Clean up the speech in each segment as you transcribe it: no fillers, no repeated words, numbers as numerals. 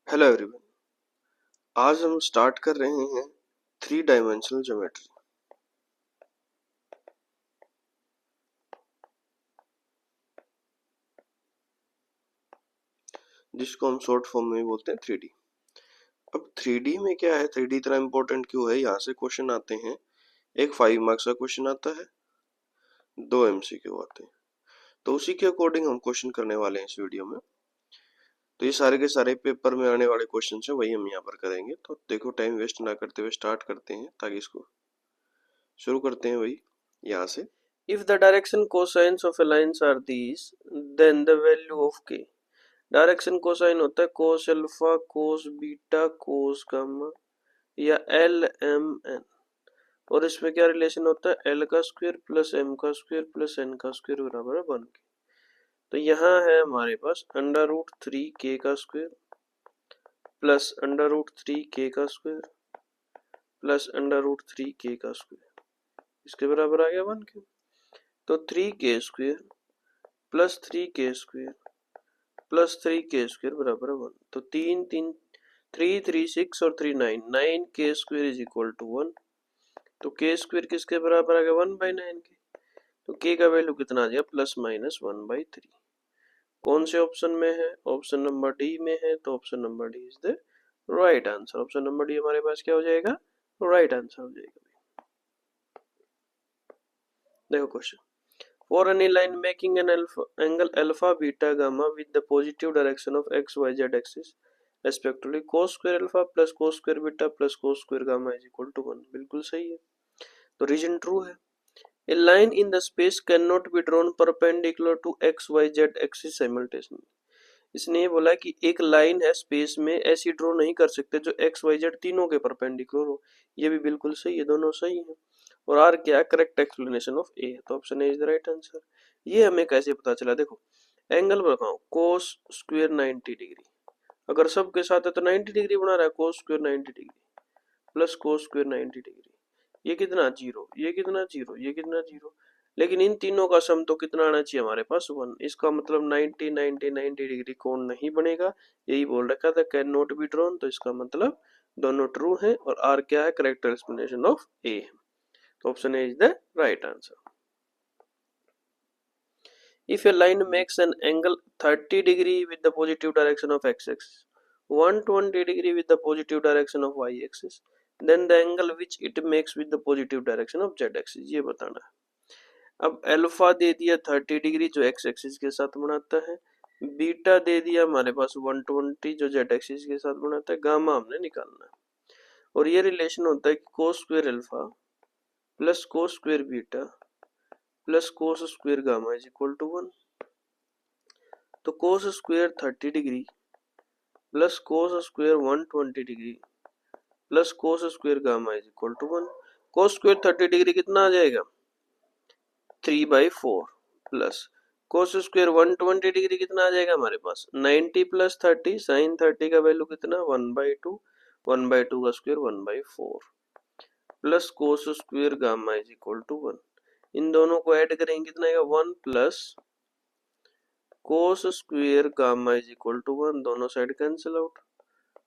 Hello everyone. आज हम start कर रहे हैं 3 डायमेंशनल ज्योमेट्री। जिसको हम शॉर्ट फॉर्म में बोलते हैं 3D। अब 3D में क्या है, 3D इतना इम्पोर्टेंट क्यों है? यहाँ से क्वेश्चन आते हैं। एक 5 मार्क्स का क्वेश्चन आता है, 2 MCQ आते हैं। तो उसी के अकॉर्डिंग हम क्वेश्चन करने वाले हैं इस वीडियो में। तो ये सारे के सारे पेपर में आने वाले क्वेश्चन है, वही हम यहाँ पर करेंगे। तो देखो, टाइम वेस्ट ना करते हुए स्टार्ट करते हैं, ताकि इसको शुरू करते हैं वही यहाँ से। If the direction cosines of a lines are these, then the value of k। Direction cosine होता है cos alpha, cos beta, cos gamma या एल एम एन। और इसमें क्या रिलेशन होता है? एल का स्क्वायर प्लस एम का स्क्वायर प्लस एन का स्क्वायर बराबर है 1 के। तो यहाँ है हमारे पास अंडर रूट 3 के का स्क्वायर प्लस अंडर रूट 3 के का स्क्वायर प्लस अंडर रूट 3 के का स्क्वायर, इसके बराबर आ गया 1 के। तो 3 के स्क्वायर प्लस 3 के स्क्वायर प्लस 3 के स्क्वायर बराबर है 1। तो 3 3 3 3 6 और 3 9, 9 के स्क्वायर इज इक्वल टू 1। तो के स्क्वायर किसके बराबर आ गया? 1/9 के। तो के का वैल्यू कितना आ गया? Plus minus 1/3। कौन से ऑप्शन में है? ऑप्शन नंबर डी में है। तो option number D is the right answer. Option number D हमारे पास क्या हो जाएगा? राइट आंसर हो जाएगा। देखो question, for any line making an angle alpha beta gamma with the positive direction of x y z axis respectively, cos square alpha plus cos square beta plus cos square gamma is equal to 1। बिल्कुल सही है। तो reason true है। A line in the space cannot be drawn perpendicular to x y z axis simultaneously। इसने ये बोला कि एक लाइन है स्पेस में, ऐसी ड्रॉ नहीं कर सकते जो एक्स वाई जेड तीनों के परपेंडिकुलर हो। ये भी बिल्कुल सही है, दोनों सही है। और आर क्या है? Correct explanation of A. तो option A is the right answer. ये हमें कैसे पता चला? देखो, एंगल बताओ कोस स्क्वायर 90 डिग्री। अगर सबके साथ है तो 90 डिग्री बना रहा है। Cos square 90 degree plus cos square 90 degree, ये कितना? 0। ये कितना? 0। ये कितना? 0। लेकिन इन तीनों का सम तो कितना आना चाहिए हमारे पास? 1। इसका मतलब 90 90 90 डिग्री कोण नहीं बनेगा, यही बोल रखा था, कैन नॉट बी ड्रॉन। तो इसका मतलब दोनों ट्रू है। और आर क्या है? Correct explanation of A. तो option A is the right answer. If a line makes an angle 30 degree with the positive direction of x-axis, 120 degree with the positive direction of y-axis, then the angle which it makes with the positive direction of z-axis, ये बताना है। अब alpha दे दिया 30 degree जो x axis के साथ बनाता है, बीटा दे दिया हमारे पास 120 जो जेड एक्सिस के साथ बनाता है, गामा हमने निकालना है। और ये रिलेशन होता है कि cos square alpha plus cos square beta plus cos square gamma is equal to 1। तो cos square 30 degree plus cos square 120 degree plus cos square gamma is equal to 1। Cos square 30 degree कितना आ जाएगा? 3/4 plus cos square 120 degree कितना आ जाएगा हमारे पास? 90 plus 30, sign 30 का value कितना? 1/2। 1/2 का square 1/4 plus cos square gamma is equal to 1। इन दोनों को ऐड करेंगे कितना आएगा? 1 plus cos square gamma is equal to 1। दोनों साइड कैंसिल आउट।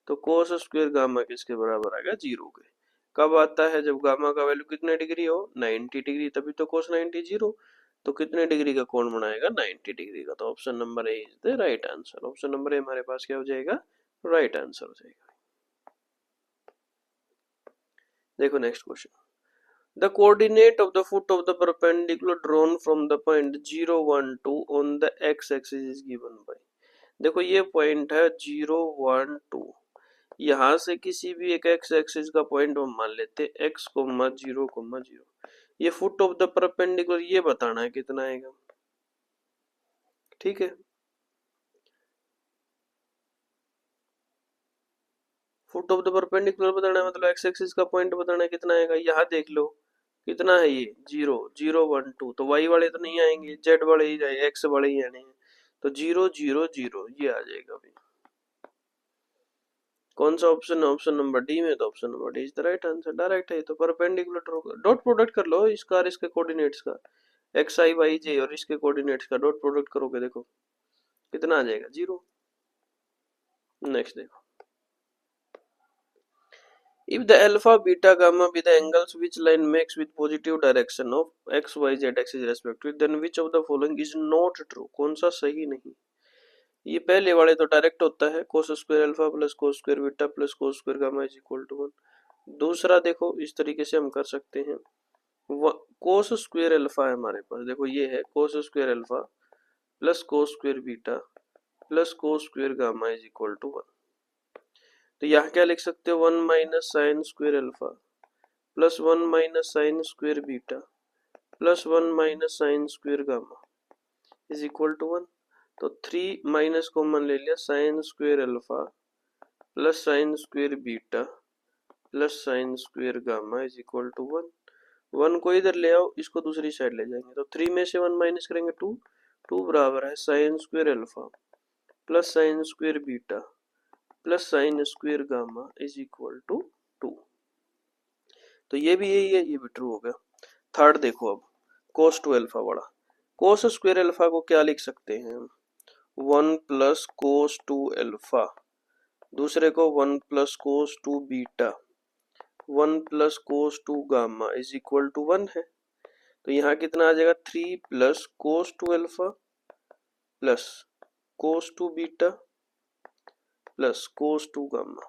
तो कोस स्क्वायर गामा किसके बराबर आएगा? 0 के। कब आता है? जब गामा का वैल्यू कितने डिग्री हो? 90 डिग्री। तभी तो कोस 90 0। तो कितने डिग्री का कोण बनाएगा? 90 डिग्री का। तो option number A is the right answer. Option number ए हमारे पास क्या हो जाएगा? राइट आंसर हो जाएगा। देखो next question, the coordinate of the foot of the perpendicular drawn from the point 0 1 2 on the x axis is given by। देखो ये पॉइंट है 0 1 2। यहां से किसी भी एक एक्स एक्सिस का पॉइंट हम मान लेते x, 0, 0। ये फुट ऑफ द परपेंडिकुलर ये बताना है कितना आएगा। ठीक है, फुट ऑफ द परपेंडिकुलर बताना है, मतलब एक्स एक्सिस का पॉइंट बताना है कितना आएगा। यहाँ देख लो कितना है ये 0 0 1 2। तो y वाले तो नहीं आएंगे, z वाले ही जाए, x वाले ही आने हैं। तो 0 0 0 ये आ जाएगा भाई। कौन सा ऑप्शन है? ऑप्शन नंबर डी में। तो option number D is the right answer. Direct है तो परपेंडिकुलर डॉट प्रोडक्ट कर लो इसका और इसके कोऑर्डिनेट्स का, एक्स आई वाई जे और इसके कोऑर्डिनेट्स का डॉट प्रोडक्ट करोगे, देखो कितना आ जाएगा? 0। नेक्स्ट देखो, If the alpha, beta, gamma be the angles which line makes with positive direction of x, y, z axis respectively, then which of the following is not true? कौन सा सही नहीं? ये पहले वाले तो डायरेक्ट होता है, cos square alpha plus cos square beta plus cos square gamma is equal to 1। दूसरा देखो इस तरीके से हम कर सकते हैं, cos स्क्वायर अल्फा है हमारे पास, देखो ये है cos square alpha plus cos square beta plus cos square gamma is equal to 1। तो यहाँ क्या लिख सकते हो, 1 minus sine square alpha plus 1 minus sine square beta plus 1 minus sine square gamma is equal to 1। तो 3 minus common ले लिया, sine square alpha plus sine square beta plus sine square gamma is equal to 1। 1 को इधर ले आओ, इसको दूसरी side ले जाएंगे, तो 3 में से 1 माइनस करेंगे 2, 2 बराबर है sine square alpha plus sine square beta plus sine square gamma is equal to 2। तो ये भी यही है, ये भी ट्रू हो गया। थर्ड देखो अब, cos टू अल्फा वाला, cos स्क्वायर अल्फा को क्या लिख सकते हैं, 1 प्लस cos टू अल्फा, दूसरे को 1 plus cos two beta 1 plus cos two gamma is equal to 1 है। तो यहाँ कितना आ जाएगा, 3 plus cos two alpha plus cos two beta plus cos two gamma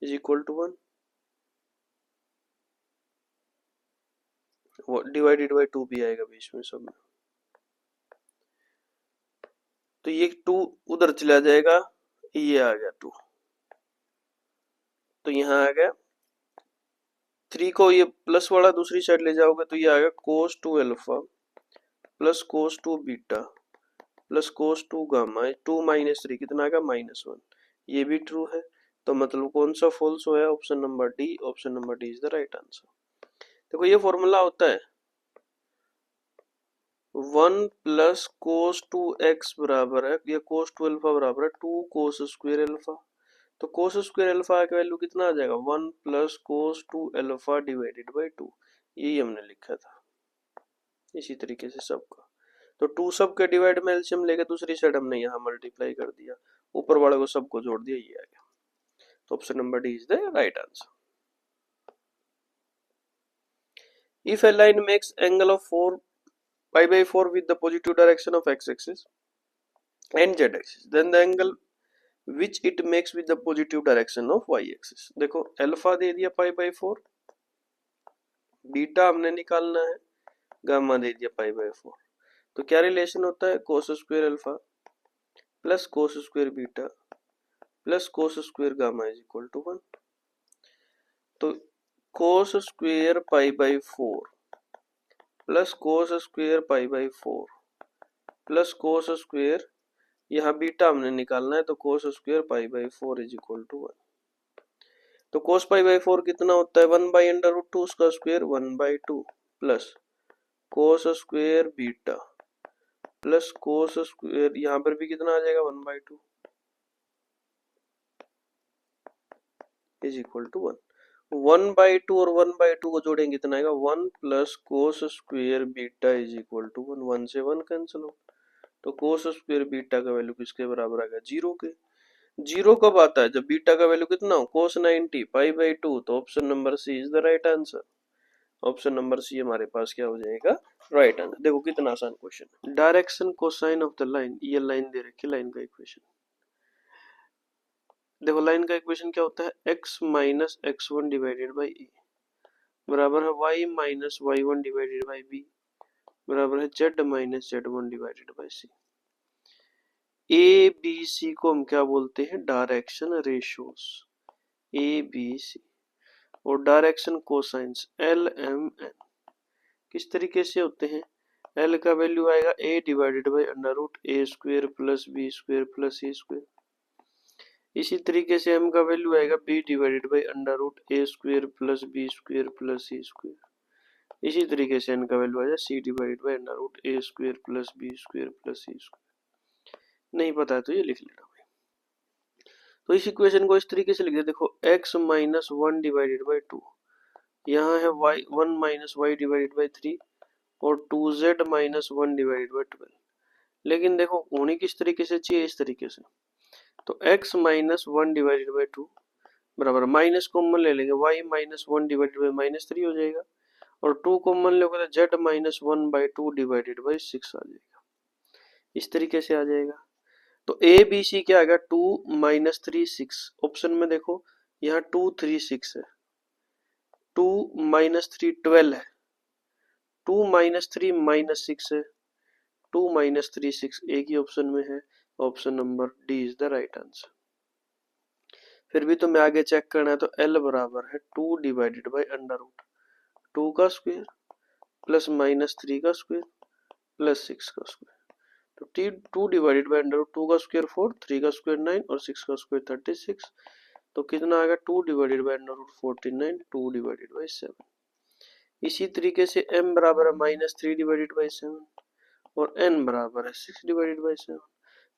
is equal to 1, divided by 2 भी आएगा बीच में सब में। तो ये 2 उधर चला जाएगा, ये आ गया 2, तो यहाँ आ गया 3 को ये प्लस वाला दूसरी साइड ले जाओगे तो ये आ गया cos two alpha plus cos two beta plus cos two gamma, 2 minus 3 कितना आ गया -1, ये भी ट्रू है। तो मतलब कौन सा फॉल्स हुआ है, option number D, option number D is the right answer. देखो ये फॉर्मूला होता है 1 प्लस cos टू एक्स बराबर है, ये cos टू अल्फा बराबर है 2 cos स्क्वायर अल्फा। तो cos स्क्वायर अल्फा का वैल्यू कितना आ जाएगा, 1 plus cos two alpha divided by 2, यही हमने लिखा था। इसी तरीके से सबका, तो 2 सब के डिवाइड में एलसीएम लेके दूसरी साइड हमने यहाँ मल्टीप्लाई कर दिया, ऊपर वाले को सबको जोड़ दिया, ये आ गया। तो option number D is the right answer. If a line makes angle of 4 pi by 4 with the positive direction of x axis and z axis, then the angle which it makes with the positive direction of y axis। देखो alpha दे दिया पाई by 4, beta हमने निकालना है, gamma दे दिया पाई by 4। तो क्या relation होता है, cos square alpha plus cos square beta plus cos square gamma is equal to 1। तो cos square pi by 4 plus cos square pi by 4 plus cos square, यहाँ बीटा हमने निकालना है, तो cos square pi by 4 is equal to 1। तो cos pi by 4 कितना होता है, 1 बाई अंडर रूट 2 उसका square 1 by 2 plus cos square beta plus cos square, यहाँ पर भी कितना आ जाएगा 1 by 2 is equal to 1। 1 by 2 और 1 बाई 2 को जोड़ेंगे कितना आएगा, 1 plus cos square beta is equal to 1, 1 से 1 कैंसिल हो, तो cos स्क्वायर बीटा का वैल्यू किसके बराबर आ गया, 0 के। 0 कब आता है, जब बीटा का वैल्यू कितना हो, cos 90 पाई बाई 2, तो option number C is the right answer. Option number C हमारे पास क्या हो जाएगा, राइट आंसर। देखो कितना आसान question, direction cosine of the line, ये लाइन दे रखी है, लाइन का इक्वेशन। देखो लाइन का इक्वेशन क्या होता है, x minus x1 divided by A बराबर है y minus y1 divided by B बराबर है z minus z1 divided by C. A B C को हम क्या बोलते हैं, direction ratios, A B C. और direction cosines L M N किस तरीके से होते हैं, एल का वैल्यू आएगा a divided by under root A square plus B square plus C square. इसी तरीके से m का वैल्यू आएगा b divided by under root A square plus B square plus C square. इसी तरीके से n का वैल्यू आ जाए c divided by under root A square plus B square plus C square. नहीं पता है तो ये लिख लेना भाई। तो इस इक्वेशन को इस तरीके से लिख दे, देखो x माइनस 1 डिवाइडेड बाई 2, यहाँ है y 1 minus Y divided by 3 और 2z माइनस 1 डिवाइडेड बाई 12। लेकिन देखो होनी किस तरीके से चाहिए, इस तरीके से। तो x माइनस 1 डिवाइडेड बाई 2 बराबर माइनस कॉमन ले लेंगे, y minus one divided by minus three हो जाएगा, और टू कॉमन लोगे तो z minus one by two divided by six आ जाएगा। इस तरीके से आ जाएगा। तो ए बी सी क्या आ गया, two minus three six. Option में देखो यहाँ टू थ्री सिक्स है, टू माइनस थ्री ट्वेल्व है, two minus three minus six है, टू माइनस थ्री सिक्स एक ही ऑप्शन में है। Option number D is the right answer. फिर भी तुम्हें आगे चेक करना है, तो एल बराबर है two divided by under root two का स्क्वायर प्लस माइनस थ्री का स्क्वायर प्लस सिक्स का स्क्वायर। तो T two divided by under root two का स्क्वायर फोर, थ्री का स्क्वायर नाइन और सिक्स का स्क्वायर 36। तो कितना आ गया, two divided by under root 49, two divided by 7। इसी तरीके से m बराबर है माइनस थ्री डिवाइडेड बाई 7 और n बराबर है 6 डिवाइडेड बाई 7।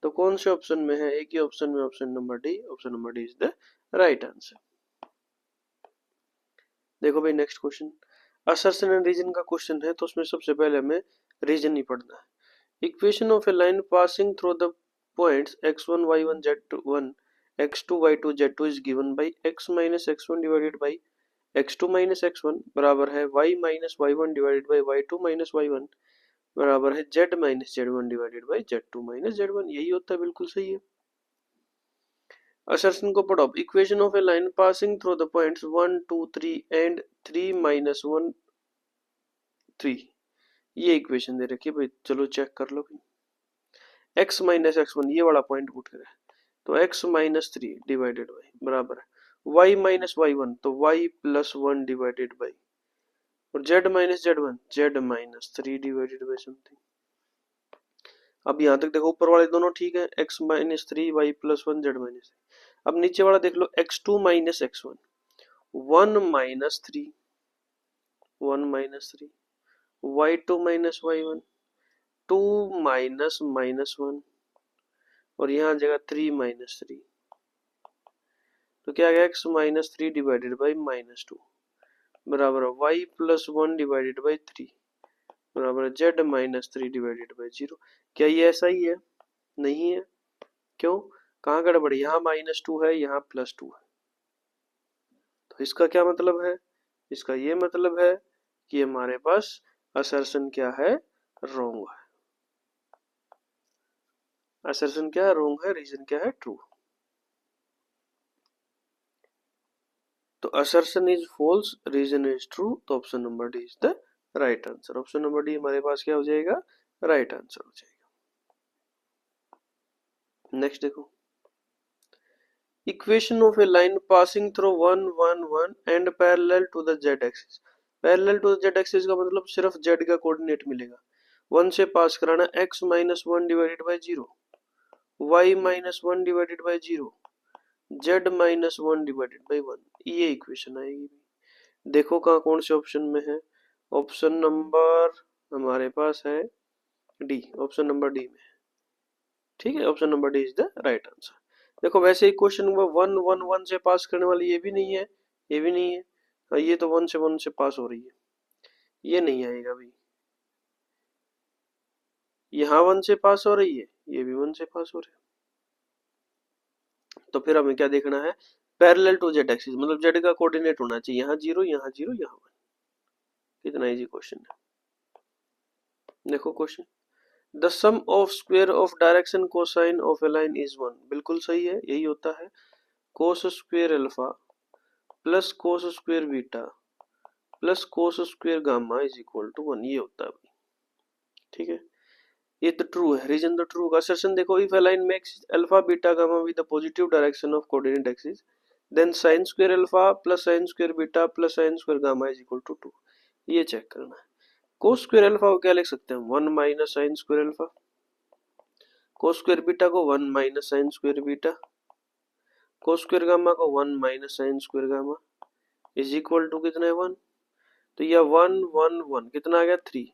तो कौन से ऑप्शन में है, एक ही ऑप्शन में, option number D. Option number D is the right answer. देखो भाई next question, assertion and reason का क्वेश्चन है, तो उसमें सबसे पहले हमें रीजन ही पढ़ना है। Equation of a line passing through the points x1 y1 z1 x2 y2 z2 is given by x minus x1 divided by x2 minus x1 बराबर है y minus y1 divided by y2 minus y1 बराबर है z minus z1 divided by z2 minus z1। यही होता है, बिल्कुल सही है। असर्शन को पढ़ो, equation of a line passing through the points 1 2 3 and 3 minus 1 3। ये इक्वेशन दे रखी है भाई, चलो चेक कर लो भाई। x माइनस x1 ये वाला पॉइंट पुट करें तो x minus three divided by बराबर है y माइनस y1 तो y plus one divided by, और z minus z1 z minus three divided by something. अब यहां तक देखो ऊपर वाले दोनों ठीक है, x minus three Y plus one Z minus three. अब नीचे वाला देख लो x2 minus x1 one minus three, one minus three y2 minus y1 two minus minus one, और यहाँ जगह थ्री माइनस थ्री। तो क्या आ गया, x minus three divided by minus टू बराबर है y plus one divided by three बराबर है z minus three divided by zero. क्या ये ऐसा ही है? नहीं है। क्यों, कहाँ गड़बड़, यहाँ माइनस टू है, यहाँ प्लस टू है। तो इसका क्या मतलब है, इसका ये मतलब है कि हमारे पास असर्शन क्या है, रोंग है। असर्शन क्या है, रोंग है, रीजन क्या है, ट्रू। तो assertion is false, reason is true, तो option number D is the right answer. Option number D हमारे पास क्या हो जाएगा, राइट आंसर हो जाएगा। नेक्स्ट देखो, equation of a line passing through 1 1 1 and parallel to the z axis. Parallel to the z axis का मतलब सिर्फ z का कोऑर्डिनेट मिलेगा। 1 से पास कराना x minus one divided by zero, y minus one divided by zero, z minus one divided by one, ये equation आएगी। देखो कहाँ कौन से ऑप्शन में है, ऑप्शन नंबर हमारे पास है डी, ऑप्शन नंबर डी में। ठीक है, option number D is the right answer. देखो वैसे ही क्वेश्चन में वन वन वन से पास करने वाली ये भी नहीं है, ये भी नहीं है, हाँ, ये तो वन से पास हो रही है, ये नहीं आएगा भाई। यहाँ वन से पास हो रही है, ये भी वन से पास हो रही है। तो फिर हमें क्या देखना है, पैरेलल टू जेड एक्सिस, मतलब जेड का कोऑर्डिनेट होना चाहिए, यहाँ जीरो यहाँ जीरो यहाँ वन। कितना इजी क्वेश्चन है। देखो question, the sum of square of direction cosine of a line is one. बिल्कुल सही है, यही होता है। Cos square alpha plus cos square beta plus cos square gamma is equal to one, ये होता है भाई। ठीक है, ये तो ट्रू है, रीजन तो ट्रू का। असर्शन देखो, if a line makes alpha beta gamma with the positive direction of coordinate axis then sin square alpha plus sin square beta plus sin square gamma is equal to two. ये check करना है। Cos square alpha को क्या लिख सकते हैं, one minus sine square alpha. Cos square beta को one minus sine square beta, cos square gamma को one minus sine square gamma is equal to कितना है, वन। तो यह वन वन वन कितना आ गया, थ्री।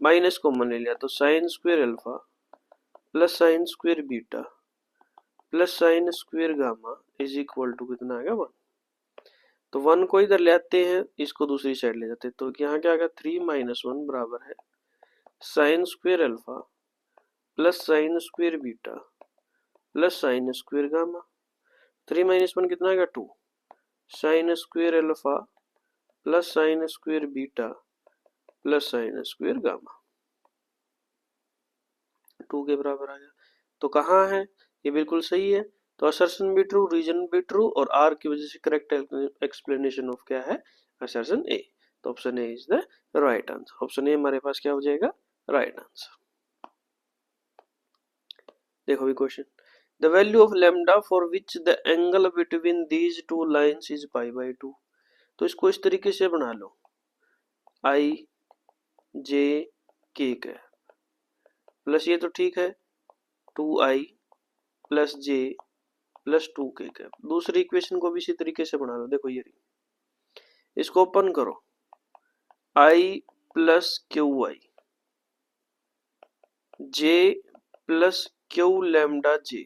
माइनस कॉमन ले लिया तो sine square alpha plus sine square beta plus sine square gamma is equal to कितना आ गया, वन। तो वन को इधर ले आते हैं, इसको दूसरी साइड ले जाते हैं, तो यहाँ क्या आ गया, थ्री माइनस वन बराबर है sine square alpha plus sine square beta plus sine square gamma. Three minus one कितना आ गया, two. Sine square alpha plus sine square beta plus sine square gamma 2 के बराबर आ गया। तो कहाँ है ये, बिल्कुल सही है। तो असर्शन भी ट्रू, रीजन भी ट्रू, और आर की वजह से करेक्ट एक्सप्लेनेशन ऑफ क्या है, असर्शन ए। तो option A is the right answer. Option A हमारे पास क्या हो जाएगा, राइट आंसर। देखो भी question, the value of lambda for which the angle between these two lines is π/2। तो इसको इस तरीके से बना लो, आई जे के का प्लस ये तो ठीक है 2i plus J plus 2k का। दूसरी इक्वेशन को भी इसी तरीके से बना लो, देखो ये इसको ओपन करो, i plus Q I J plus Q lambda J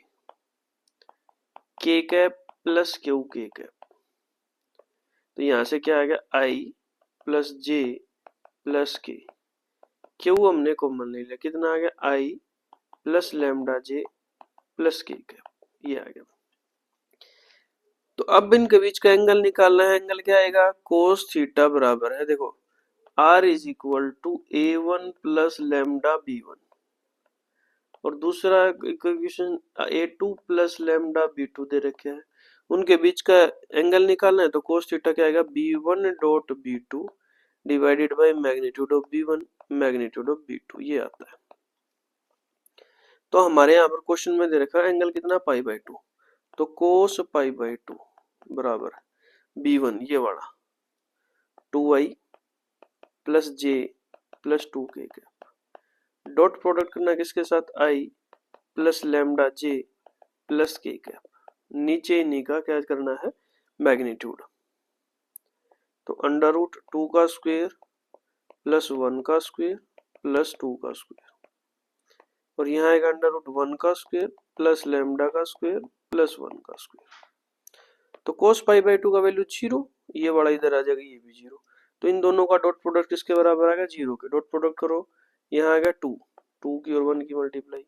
K cap plus Q K cap. तो यहां से क्या आ गया, i plus J plus K, Q हमने कॉमन ले लिया, कितना आ गया i plus lambda J plus K cap, ये आ गया। तो अब इनके बीच का एंगल निकालना है, एंगल क्या आएगा, कोस थीटा बराबर है, देखो r is equal to a1 plus lambda b1, और दूसरा equation a2 plus lambda b2 दे रखे हैं। उनके बीच का एंगल निकालना है, तो कोस थीटा क्या आएगा, b1 dot b2 divided by magnitude of b1 magnitude of b2, ये आता है। तो हमारे यहाँ पर क्वेश्चन में दे रखा है एंगल कितना, π/2, तो कोस π/2 बराबर b1 ये वाला 2i plus J plus 2k का, डॉट प्रोडक्ट करना किसके साथ, i plus lambda J plus के का, नीचे इन्हीं का क्या करना है, मैग्नीट्यूड। तो अंडर रूट 2 का स्क्वायर प्लस 1 का स्क्वायर प्लस 2 का स्क्वायर, और यहाँ आएगा अंडर रूट 1 का स्क्वायर प्लस लैम्डा का स्क्वायर प्लस 1 का स्क्वायर। तो कोस π/2 का वैल्यू 0, ये वाला इधर आ जाएगा, ये भी 0। तो इन दोनों का डॉट प्रोडक्ट किसके बराबर आएगा, 0 के। डॉट प्रोडक्ट करो, यहाँ आएगा 2 की और 1 की मल्टीप्लाई,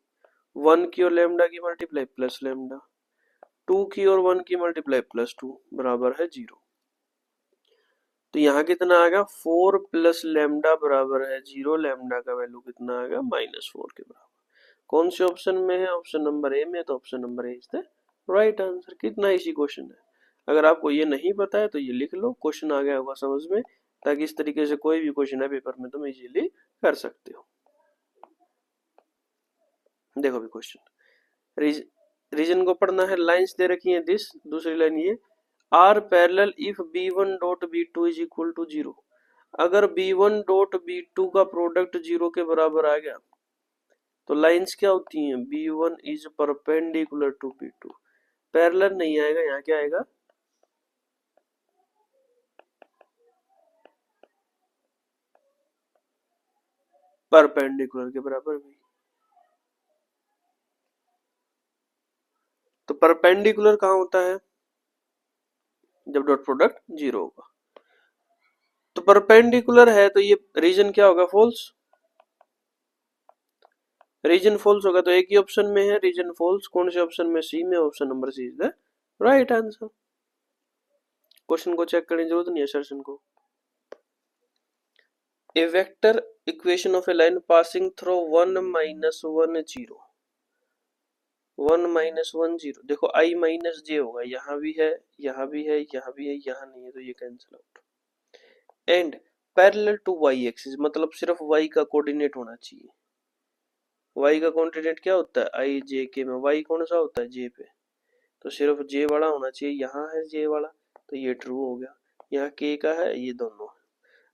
1 की और लैम्डा की मल्टीप्लाई प्लस लैम्डा, 2 की और 1 की मल्टीप्लाई प्लस 2 बराबर है 0। तो यहाँ कितना आएगा, 4 प्लस लैम्डा बराबर है 0, लैम्डा का वैल्यू कितना आएगा, -4 के बराबर। कौन से ऑप्शन में है, ऑप्शन नंबर ए में, तो option number A is the right answer. कितना इजी क्वेश्चन है, अगर आपको ये नहीं पता है तो ये लिख लो, क्वेश्चन आ गया होगा समझ में, ताकि इस तरीके से कोई भी क्वेश्चन है पेपर में तुम इजीली कर सकते हो। देखो भी क्वेश्चन, रीजन को पढ़ना है, लाइंस दे रखी है दिस, दूसरी लाइन ये, are parallel if b1 dot b2 is equal to 0। अगर b1 डॉट b2 का प्रोडक्ट 0 के बराबर आ गया तो लाइंस क्या होती हैं, b1 is perpendicular to b2, parallel नहीं आएगा, यहाँ क्या आएगा, परपेंडिकुलर के बराबर भी। तो परपेंडिकुलर कहाँ होता है, जब डॉट प्रोडक्ट 0 होगा। तो परपेंडिकुलर है तो ये रीजन क्या होगा, फॉल्स, रीजन फॉल्स होगा, तो एक ही ऑप्शन में है रीजन फॉल्स, कौन से ऑप्शन में, सी में, option number C is the right answer. Question को चेक करने की जरूरत नहीं है, सर्शन को। A vector equation of a line passing through 1 -1 0 1 -1 0, देखो i माइनस जे होगा, यहाँ भी है, यहाँ भी है, यहाँ भी है, यहाँ नहीं है, तो ये cancel out. And parallel to Y axis, मतलब सिर्फ y का कोऑर्डिनेट होना चाहिए। y का कोऑर्डिनेट क्या होता है, i j k में y कौन सा होता है, j पे, तो सिर्फ j वाला होना चाहिए, यहाँ है j वाला, तो ये ट्रू हो गया। यहाँ k का है, ये दोनों है,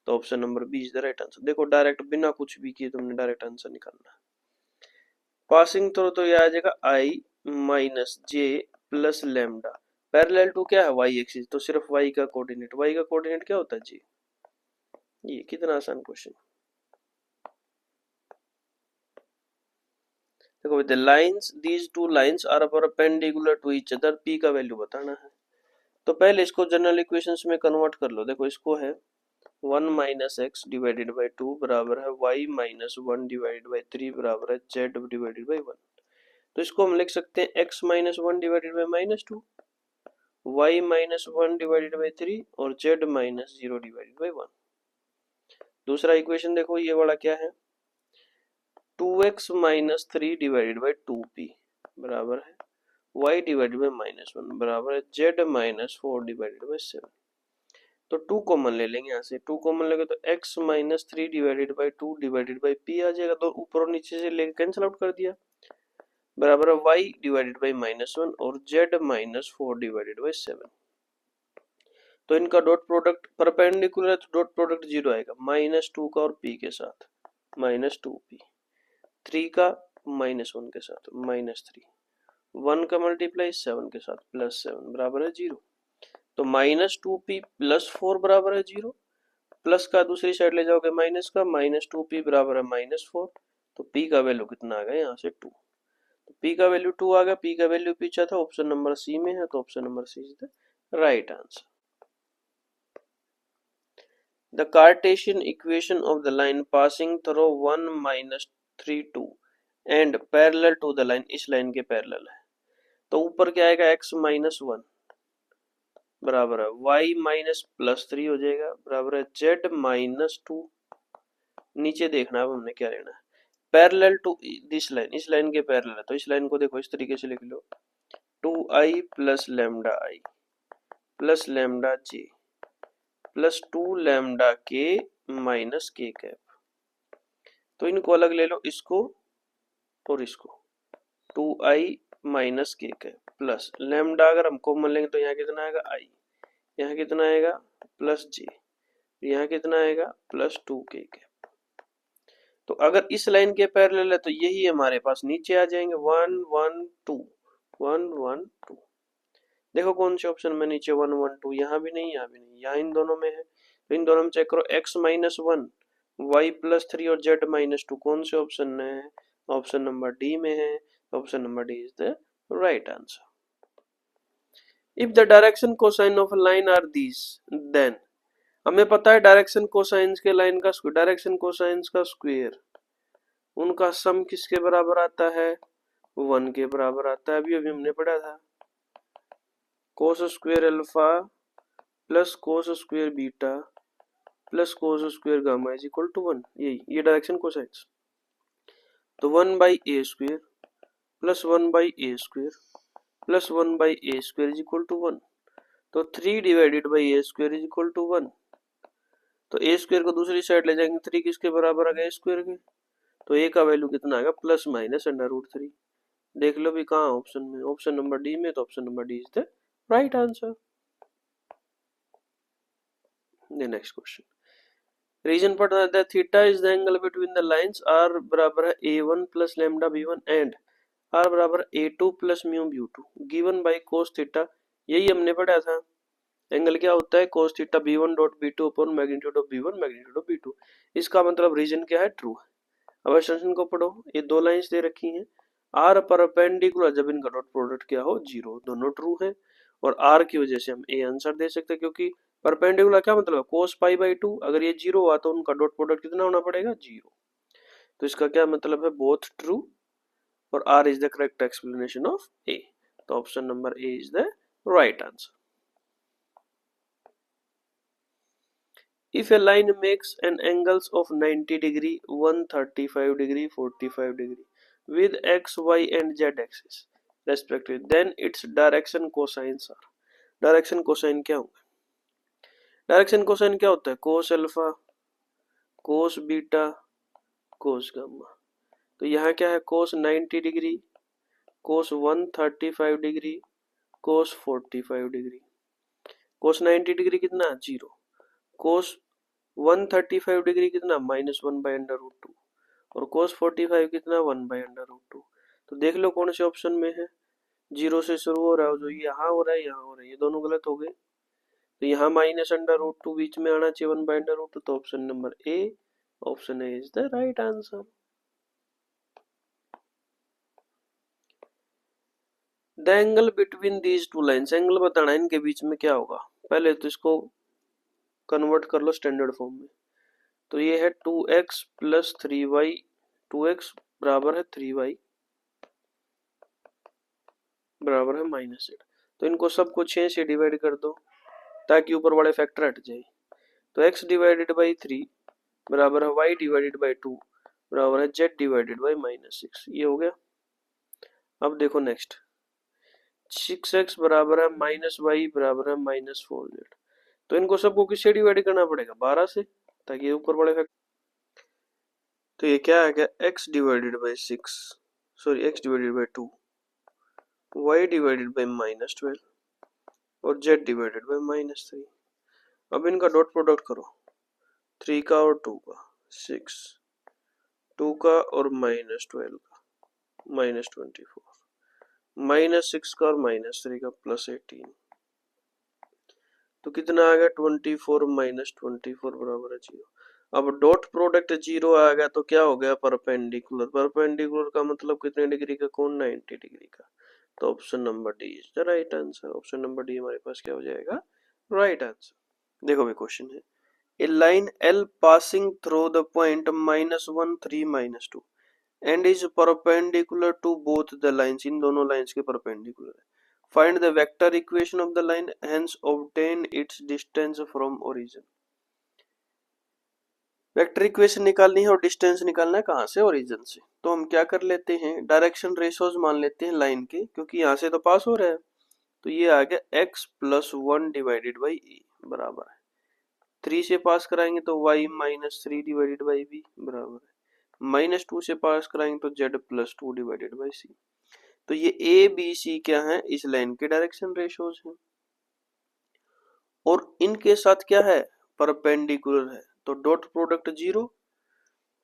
तो option number B is the right answer. देखो डायरेक्ट बिना कुछ भी किए तुमने डायरेक्ट आंसर निकालना है। पासिंग थ्रू तो ये आ जाएगा i minus J plus lambda, parallel to क्या है, y एक्सिस, तो सिर्फ y का कोऑर्डिनेट क्या होता है, j। ये कितना आसान क्वेश्चन। देखो with the lines, these two lines are perpendicular to each other, p का वैल्यू बताना है। तो पहले इसको जनरल इक्वेशंस में कन्वर्ट कर लो। देखो इसको है 1 माइनस एक्स डिवाइडेड बाई 2 बराबर है y माइनस 1 डिवाइडेड बाई 3 बराबर है z डिवाइडेड बाई 1। तो इसको हम लिख सकते हैं x minus 1 divided by -2, y minus 1 divided by 3 और z माइनस 0 डिवाइडेड बाई 1। दूसरा इक्वेशन देखो, ये वाला क्या है, 2x minus 3 divided by 2p बराबर है y डिवाइडेड बाई माइनस 1 बराबर है z माइनस 4 डिवाइडेड बाई 7। तो 2 कॉमन ले लेंगे, यहाँ से 2 कॉमन लेंगे तो x minus 3 divided by 2 divided by p आ जाएगा, तो ऊपर और नीचे से लेके कैंसिल आउट कर दिया, बराबर है y डिवाइडेड बाई माइनस 1 और z माइनस 4 डिवाइडेड बाई 7। तो इनका डॉट प्रोडक्ट परपेंडिकुलर है, तो डॉट प्रोडक्ट 0 आएगा, माइनस 2 का और p के साथ माइनस 2p, 3 का माइनस 1 के साथ माइनस 3, 1 का मल्टीप्लाई 7 के साथ प्लस 7 बराबर है 0। तो माइनस 2p प्लस 4 बराबर है 0, प्लस का दूसरी साइड ले जाओगे माइनस का, माइनस 2p बराबर है माइनस 4। तो p का वैल्यू कितना आ गया यहाँ से 2, तो p का वैल्यू 2 आ गया, p का वैल्यू पीछा था, ऑप्शन नंबर सी में है, तो option number C is the right answer. The Cartesian equation of the line passing through 1 minus 3 2 and parallel to the line, इस लाइन के पैरेलल है, तो ऊपर क्या आएगा x माइनस 1 बराबर है y माइनस प्लस 3 हो जाएगा बराबर है z माइनस 2। नीचे देखना है अब हमने क्या लेना है, पैरेलल टू दिस लाइन, इस लाइन के पैरेलल है, तो इस लाइन को देखो इस तरीके से लिख लो, 2i plus lambda i plus lambda j plus 2 lambda k minus k cap. तो इनको अलग ले लो, इसको और इसको, 2i minus k cap plus lambda अगर हम कॉमन लेंगे तो यहाँ कितना आएगा i, यहाँ कितना आएगा प्लस j, यहाँ कितना आएगा प्लस 2k कैप। तो अगर इस लाइन के पैरेलल है तो यही हमारे पास नीचे आ जाएंगे 1 1 2 1 1 2। देखो कौन से ऑप्शन में नीचे 1 1 2, यहाँ भी नहीं, यहाँ भी नहीं, यहाँ इन दोनों में है, तो इन दोनों में चेक करो, x माइनस 1 y प्लस 3 और z माइनस 2 कौन से ऑप्शन में है, ऑप्शन नंबर डी में है, option number D is the right answer. If the direction cosine of line are these then, हमें पता है डायरेक्शन कोसाइंस के लाइन का डायरेक्शन कोसाइंस का स्क्वायर, उनका सम किसके बराबर आता है, 1 के बराबर आता है, अभी अभी हमने पढ़ा था, cos square alpha plus cos square beta plus cos square gamma is equal to 1, ये डायरेक्शन कोसाइंस। तो 1 by a square plus 1 by a square plus 1 by a square is equal to 1, तो 3 divided by a square is equal to 1। तो ए square को दूसरी side ले जाएंगे, 3 किसके बराबर आ गया, ए स्क्वायर के, तो ए का वैल्यू कितना आएगा प्लस माइनस अंडर रूट 3। देख लो भी कहाँ ऑप्शन में, ऑप्शन नंबर डी में, तो option number D is the right answer. The next question, reason पढ़ना है, theta is the angle between the lines, are बराबर है a1 plus lambda b1 and are बराबर a2 plus mu b2 given by cos theta, यही हमने पढ़ा था, angle क्या होता है cos theta b1 dot b2 upon magnitude of b1 magnitude of b2, इसका मतलब रीजन क्या है, ट्रू है। अब एक्सटेंशन को पढ़ो, ये दो लाइंस दे रखी हैं, आर परपेंडिकुलर, जब इनका डॉट प्रोडक्ट क्या हो 0, दोनों ट्रू है, और आर की वजह से हम ए आंसर दे सकते हैं, क्योंकि परपेंडिकुलर क्या मतलब है, कोस पाई बाई 2, अगर ये 0 हुआ तो उनका डॉट प्रोडक्ट कितना होना पड़ेगा 0, तो इसका क्या मतलब है, बोथ ट्रू, और R is the correct explanation of A, तो option number A is the right answer. If a line makes an angles of 90 degree, 135 degree, 45 degree with x, y and z axis respectively, then its direction cosines are, direction cosine क्या होगा, direction cosine क्या होता है, cos alpha cos beta cos gamma, तो यहाँ क्या है cos 90 degree cos 135 degree cos 45 degree, cos 90 degree कितना 0, कोस 135 डिग्री कितना माइनस 1 बाई अंडर रूट 2, और कोस 45 कितना 1 बाई अंडर रूट 2। तो देख लो कौन से ऑप्शन में है, 0 से शुरू हो रहा है, जो यहाँ हो रहा है यहाँ हो रहा है, ये दोनों गलत हो गए, तो यहाँ माइनस अंडर रूट 2 बीच में आना चाहिए 1 बाई अंडर रूट 2, तो option number A, option A is the right answer. The angle between these two lines, angle बताना इनके बीच में क्या होगा, पहले तो इसको कन्वर्ट कर लो स्टैंडर्ड फॉर्म में, तो ये है 2x प्लस 3y, 2x बराबर है 3y बराबर है माइनस 8, तो इनको सबको 6 से डिवाइड कर दो ताकि ऊपर वाले फैक्टर हट जाए। तो x डिवाइडेड बाई 3 बराबर है y डिवाइडेड बाई 2 बराबर है z डिवाइडेड बाई -6। ये हो गया। अब देखो नेक्स्ट 6x बराबर है -y बराबर है -4z। तो इनको सबको किससे डिवाइड करना पड़ेगा 12 से ताकि ये ऊपर वाले फैक्टर। तो ये क्या आ गया x divided by 6 sorry x divided by 2 y divided by -12 और z डिवाइडेड बाई -3। अब इनका डॉट प्रोडक्ट करो 3 का और 2 का 6 2 का और -12 का -24 -6 का और -3 का +18। तो कितना आ गया 24 -24 बराबर है 0। अब डॉट प्रोडक्ट 0 आ गया तो क्या हो गया परपेंडिकुलर। परपेंडिकुलर का मतलब कितने डिग्री का कोण 90 डिग्री का। तो option number D is the right answer. Option number D हमारे पास क्या हो जाएगा राइट आंसर। देखो भाई क्वेश्चन है ए line L passing through the point -1 3 -2 and is perpendicular to both the lines। इन दोनों लाइंस के परपेंडिकुलर है। Find the vector equation of the line, hence obtain its distance from origin। Vector equation निकालनी है और distance निकालना है कहाँ से ओरिजिन से। तो हम क्या कर लेते हैं डायरेक्शन रेशोज मान लेते हैं लाइन के क्योंकि यहाँ से तो पास हो रहा है। तो ये आ गया x + 1 डिवाइडेड बाई ए बराबर है 3 से पास कराएंगे तो y -3 डिवाइडेड बाई b बराबर है -2 से पास कराएंगे तो z + 2 डिवाइडेड बाई c। तो ये ए बी सी क्या है इस लाइन के डायरेक्शन रेशोज हैं और इनके साथ क्या है परपेंडिकुलर है। तो डॉट प्रोडक्ट 0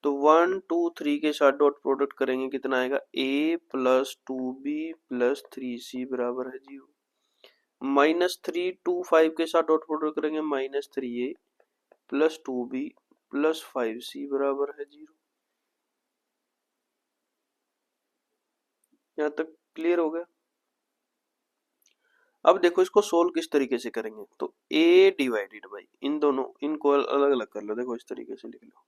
तो 1 2 3 के साथ डॉट प्रोडक्ट करेंगे कितना आएगा a + 2b + 3c बराबर है 0। -3 2 5 के साथ डॉट प्रोडक्ट करेंगे -3a + 2b + 5c बराबर है 0। यहाँ तक क्लियर हो गया। अब देखो इसको सोल्व किस तरीके से करेंगे। तो a डिवाइडेड बाई इन दोनों इनको अलग अलग कर लो। देखो इस तरीके से लिख लो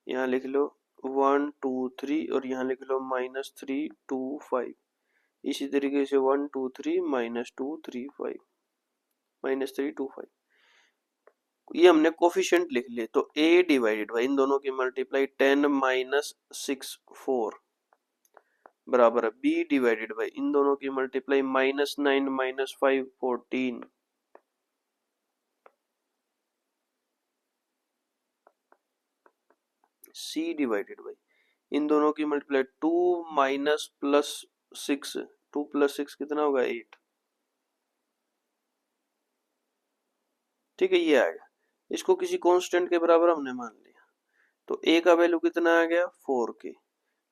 यहाँ लिख लो 1 2 3 और यहाँ लिख लो -3 2 5। इसी तरीके से 1 2 3 -2 3 5 -3 2 5। ये हमने कोफिशिएंट लिख लिए। तो a डिवाइडेड बाई इन दोनों की मल्टीप्लाई 10 - 6 4 बराबर है b डिवाइडेड बाई इन दोनों की मल्टीप्लाई -9 - 5 14 c डिवाइडेड बाई इन दोनों की मल्टीप्लाई 2 - +6 2 + 6 कितना होगा 8। ठीक है ये आएगा। इसको किसी कांस्टेंट के बराबर हमने मान लिया। तो a का वैल्यू कितना आ गया 4 के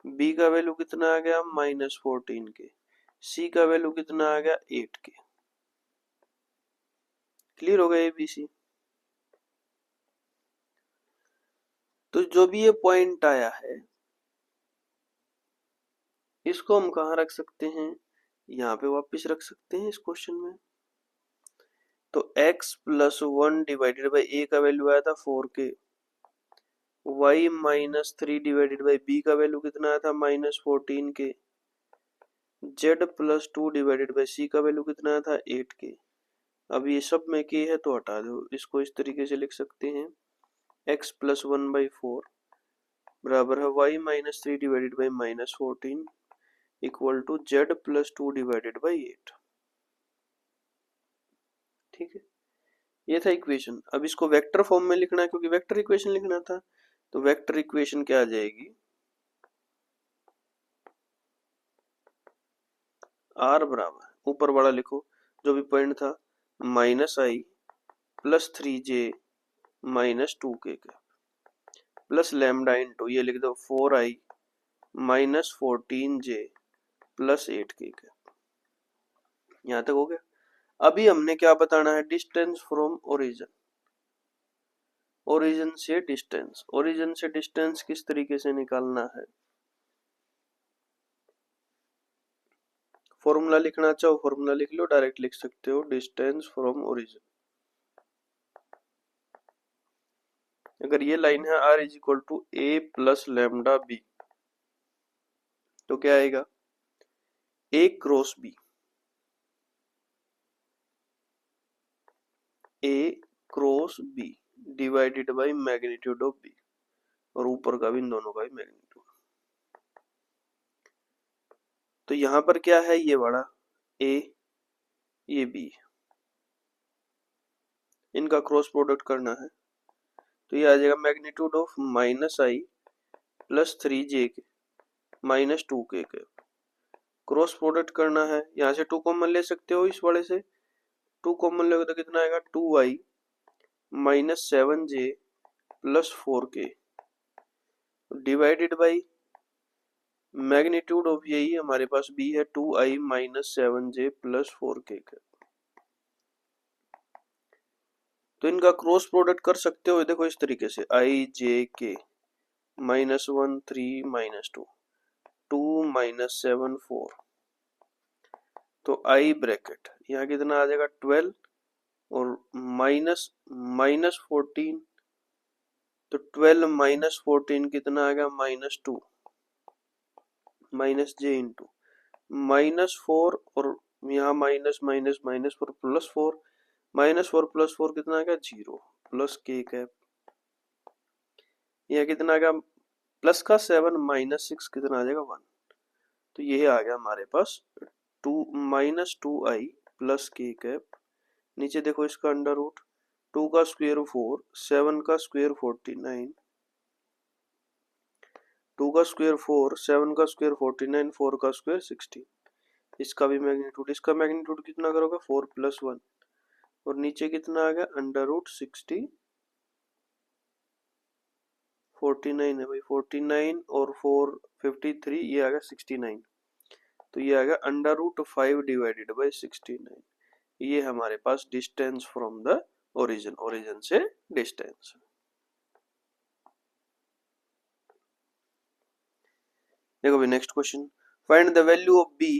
b का वैल्यू कितना आ गया -14 के c का वैल्यू कितना आ गया 8 के। क्लियर हो गया ABC। तो जो भी ये पॉइंट आया है इसको हम कहाँ रख सकते हैं यहाँ पे वापस रख सकते हैं इस क्वेश्चन में। तो x + 1 डिवाइडेड बाई a का वैल्यू आया था 4 के y -3 डिवाइडेड बाई b का वैल्यू कितना आया था -14 के z + 2 डिवाइडेड बाई c का वैल्यू कितना आया था 8 के। अब ये सब में के है तो हटा दो। इसको इस तरीके से लिख सकते हैं x + 1/4 बराबर है y -3 divided by -14 equal to z + 2 divided by 8। ठीक है ये था इक्वेशन। अब इसको वेक्टर फॉर्म में लिखना है क्योंकि वेक्टर इक्वेशन लिखना था। तो वेक्टर इक्वेशन क्या आ जाएगी r बराबर ऊपर वाला लिखो जो भी पॉइंट था -i + 3j - 2k plus lambda into ये लिख दो 4i - 14j + 8k। यहाँ तक हो गया। अभी हमने क्या बताना है डिस्टेंस फ्रॉम ओरिजिन। ओरिजिन से डिस्टेंस। ओरिजिन से डिस्टेंस किस तरीके से निकालना है। फॉर्मूला लिखना चाहो फॉर्मूला लिख लो डायरेक्ट लिख सकते हो डिस्टेंस फ्रॉम ओरिजिन। अगर ये लाइन है r = a + λb तो क्या आएगा a cross b a cross b divided by magnitude of b, और ऊपर का भी इन दोनों का भी मैग्नीट्यूड। तो यहाँ पर क्या है, ये बड़ा ए, ये बी, इनका क्रॉस प्रोडक्ट करना है। तो ये आ जाएगा magnitude of minus I plus 3j के माइनस 2k के। क्रॉस प्रोडक्ट करना है, यहाँ से 2 कॉमन ले सकते हो, इस वाले से 2 कॉमन लोगे तो कितना आएगा, 2i minus 7j plus 4k divided by magnitude of यही हमारे पास b है 2i minus 7j plus 4k का। तो इनका क्रॉस प्रोडक्ट कर सकते हो, देखो इस तरीके से i j k minus 1 3 minus 2 2 minus 7 4, तो i ब्रैकेट यहाँ कितना आ जाएगा 12 और माइनस माइनस 14, तो 12 माइनस 14 कितना आ गया minus 2 minus j into minus 4 और यहाँ minus minus minus 4 plus 4 minus 4 plus 4 कितना आ गया 0 प्लस k कैप, यह कितना आ गया प्लस का 7 माइनस 6 कितना आ जाएगा 1। तो ये आ गया हमारे पास 2 minus 2i plus k cap, नीचे देखो इसका अंडर रूट 2 का स्क्वायर 4 7 का स्क्वायर 49 2 का स्क्वायर 4 7 का स्क्वायर 49 4 का स्क्वायर 16, इसका भी मैग्नीट्यूड, इसका मैग्नीट्यूड कितना करोगे 4 प्लस 1 और नीचे कितना आ गया अंडर रूट 60 49 है भाई 49 और 4 53, ये आ गया 69, तो ये आ गया अंडर रूट 5 डिवाइडेड बाई 69। ये हमारे पास distance from the origin, origin से डिस्टेंस। देखो भाई next question, find the value of B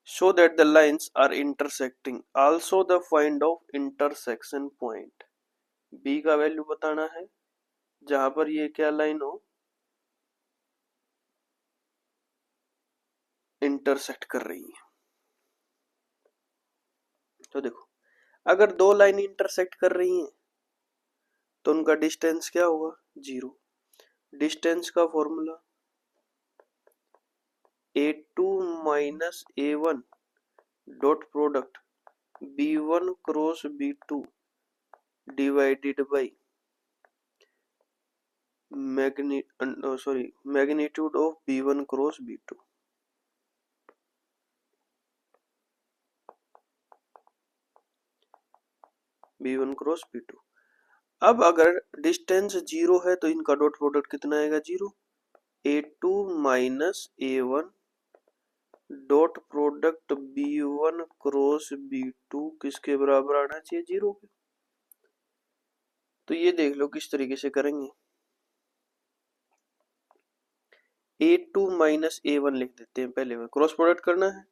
so that the lines are intersecting, also the find of intersection point। b का वैल्यू बताना है जहां पर ये क्या लाइन हो इंटरसेक्ट कर रही है। तो देखो अगर दो लाइन इंटरसेक्ट कर रही हैं तो उनका डिस्टेंस क्या होगा 0। डिस्टेंस का formula a2 minus a1 dot product b1 cross b2 divided by magnitude of b1 cross b2। b1 cross b2। अब अगर डिस्टेंस 0 है तो इनका डॉट प्रोडक्ट कितना आएगा 0। a2 minus a1 dot product b1 cross b2 किसके बराबर आना चाहिए 0 के। तो ये देख लो किस तरीके से करेंगे, a2 माइनस a1 लिख देते हैं, पहले में क्रॉस प्रोडक्ट करना है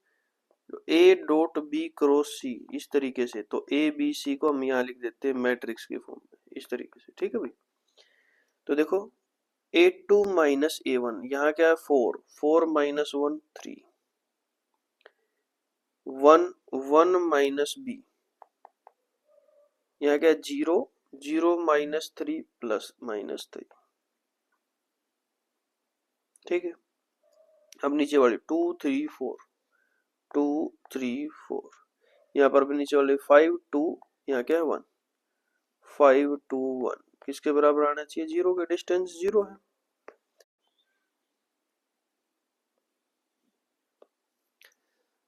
तो a dot b cross c इस तरीके से, तो a b c को हम यहाँ लिख देते हैं मैट्रिक्स के फॉर्म में इस तरीके से, ठीक है भाई। तो देखो a2 माइनस a1 यहाँ क्या है 4 4 माइनस 1 3 1 1 माइनस b यहाँ क्या 0 0 माइनस 3 प्लस माइनस 3, ठीक है। अब नीचे वाले 2 3 4 2 3 4 यहाँ पर भी नीचे वाले 5 2 यहाँ क्या है 1 5 2 1 किसके बराबर आना चाहिए 0 के, डिस्टेंस 0 है।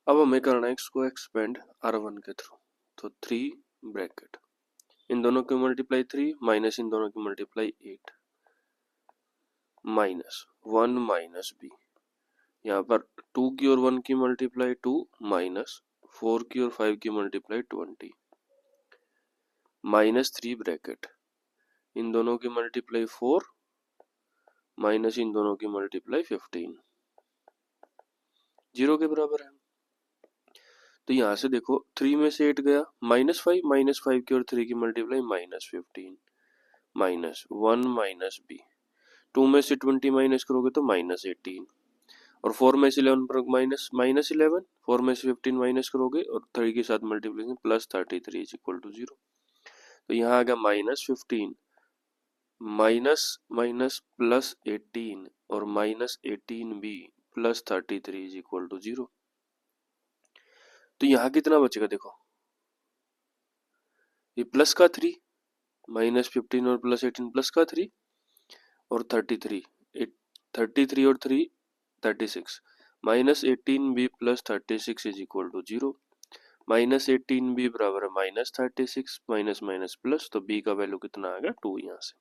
अब हमें करना है इसको एक्सपेंड r1 के थ्रू, तो 3 ब्रैकेट इन दोनों की मल्टीप्लाई 3 माइनस इन दोनों की मल्टीप्लाई 8 माइनस 1 माइनस b, यहाँ पर 2 की और 1 की मल्टीप्लाई 2 माइनस 4 की और 5 की मल्टीप्लाई 20 माइनस 3 ब्रैकेट इन दोनों की मल्टीप्लाई 4 माइनस इन दोनों की मल्टीप्लाई 15 0 के बराबर है। तो यहाँ से देखो 3 में से 8 गया माइनस 5 की और 3 की multiply minus 15 minus 1 minus b, 2 में से 20 माइनस करोगे तो माइनस 18 और 4 में से 11 पर माइनस माइनस 11 4 में से 15 माइनस करोगे और 3 के साथ multiplication plus 33 is equal to 0। तो यहाँ आ गया -15, माइनस माइनस +18 और -18b +33 इज इक्वल टू 0। तो यहाँ कितना बचेगा देखो, ये प्लस का 3, -15 और +18 प्लस का 3 और 33, 33 और 3 36, -18b +36 is equal to 0। -18b बराबर है -36, माइनस माइनस प्लस, तो b का वैल्यू कितना आ गया 2 यहाँ से।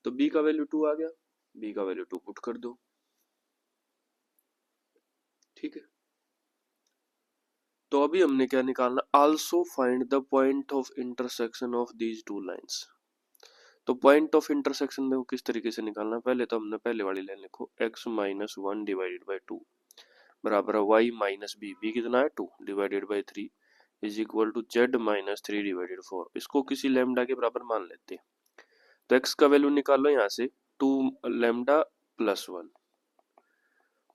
तो b का वैल्यू 2 आ गया, b का वैल्यू 2 पुट कर दो, ठीक है। तो अभी हमने क्या निकालना, also find the point of intersection of these two lines. तो पॉइंट ऑफ इंटरसेक्शन देखो किस तरीके से निकालना, पहले तो हमने पहले वाली लाइन लिखो, x-1 डिवाइडेड बाई 2 बराबर है y-b, b कितना है 2 divided by 3 is equal to z-3 divided 4। इसको किसी लैम्डा के बराबर मान लेते हैं। तो x का वैल्यू निकालो यहाँ से 2 लैम्डा प्लस 1,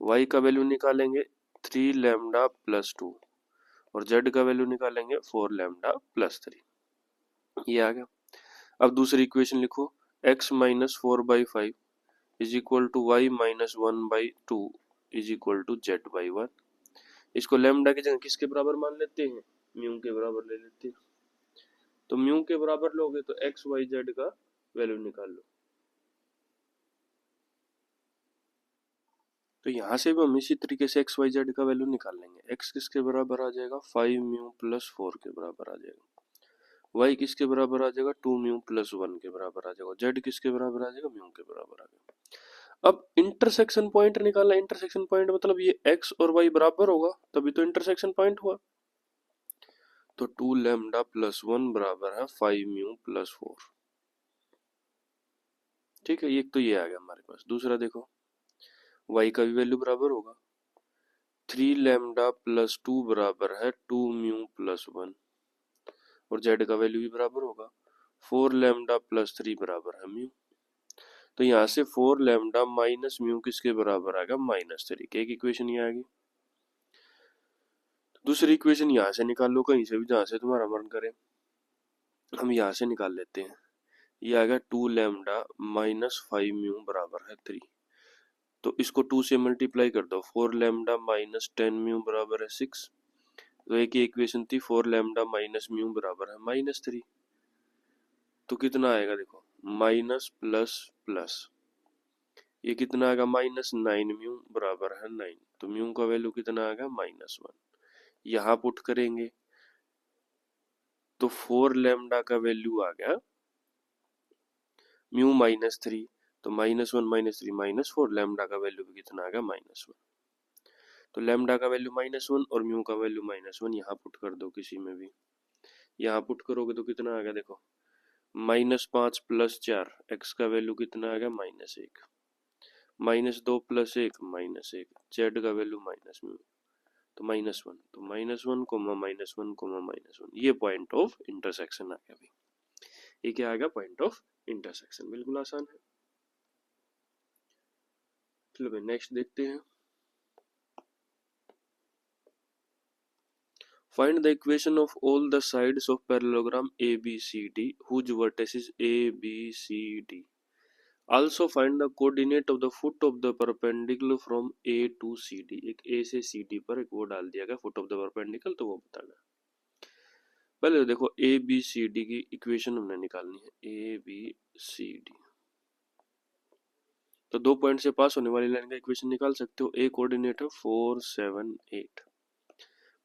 y का वैल्यू निकालेंगे 3 लैम्डा प्लस 2 और z का वैल्यू निकालेंगे 4 लैम्डा प्लस 3। ये आ गया। अब दूसरी इक्वेशन लिखो, x-4/5 is equal to y-1/2 is equal to z/1। इसको लैम्डा की जगह किसके बराबर मान लेते हैं, म्यू के बराबर ले लेते हैं। तो म्यू के बराबर लोगे तो x y z का वैल्यू निकाल लो। तो यहाँ से भी हम इसी तरीके से x y z का वैल्यू निकाल लेंगे। x किसके बराबर आ जाएगा 5 म्यू प्लस 4 के बराबर आ जाएगा, y किसके बराबर आ जाएगा 2 म्यू प्लस 1 के बराबर आ जाएगा, z किसके बराबर आ जाएगा म्यू के बराबर आ जाएगा। अब इंटरसेक्शन पॉइंट निकालना, इंटरसेक्शन पॉइंट मतलब ये x और y बराबर होगा तभी तो इंटरसेक्शन पॉइंट हुआ। तो 2 लैम्डा प्लस 1 बराबर है 5 म्यू प्लस 4, ठीक है। एक तो ये आ गया हमारे पास। दूसरा देखो, y का भी वैल्यू बराबर होगा, 3 लैम्डा प्लस 2 बराबर है 2 म्यू प्लस 1 और z का वैल्यू भी बराबर होगा 4 लैम्डा प्लस 3 बराबर है म्यू। तो यहाँ से 4 लैम्डा माइनस म्यू किसके बराबर आएगा -3। एक इक्वेशन ये आएगी। दूसरी इक्वेशन यहाँ से निकाल लो कहीं से भी जहाँ से तुम्हारा मन करे, हम यहाँ से निकाल लेते हैं। ये आ गया 2 लैम्डा -5 म्यू बराबर है 3। तो इसको 2 से मल्टीप्लाई कर दो, 4 लैम्डा -10 म्यू बराबर है 6। तो एक ही इक्वेशन थी 4 लैम्डा माइनस म्यू बराबर है -3। तो कितना आएगा देखो, माइनस प्लस प्लस, ये कितना आएगा -9 म्यू बराबर है 9। तो म्यू का वैल्यू कितना आएगा -1। यहाँ पुट करेंगे तो 4 लैम्डा का वैल्यू आ गया म्यू -3, तो -1 - 3 -4, लैम्डा का वैल्यू भी कितना आ गया -1। तो लैम्डा का वैल्यू -1 और म्यू का वैल्यू -1 यहाँ पुट कर दो किसी में भी। यहाँ पुट करोगे तो कितना आ गया देखो, -5 + 4, x का वैल्यू कितना आ गया -1, -2 + 1 -1, z का वैल्यू -म्यू, तो -1, तो -1, -1, ये पॉइंट ऑफ इंटरसेक्शन आ गया भाई। ये क्या आ गया पॉइंट ऑफ इंटरसेक्शन, बिल्कुल आसान है। चलो भाई नेक्स्ट देखते हैं। Find the equation of all the sides of parallelogram ABCD whose vertices ABCD. Also find the coordinate of the foot of the perpendicular from A to CD। एक A से CD पर एक वो डाल दिया गया foot of the perpendicular, तो वो बताना। पहले तो देखो ABCD की इक्वेशन हमने निकालनी है, ABCD। तो 2 पॉइंट से पास होने वाली लाइन का इक्वेशन निकाल सकते हो। A कोऑर्डिनेट है 4 7 8,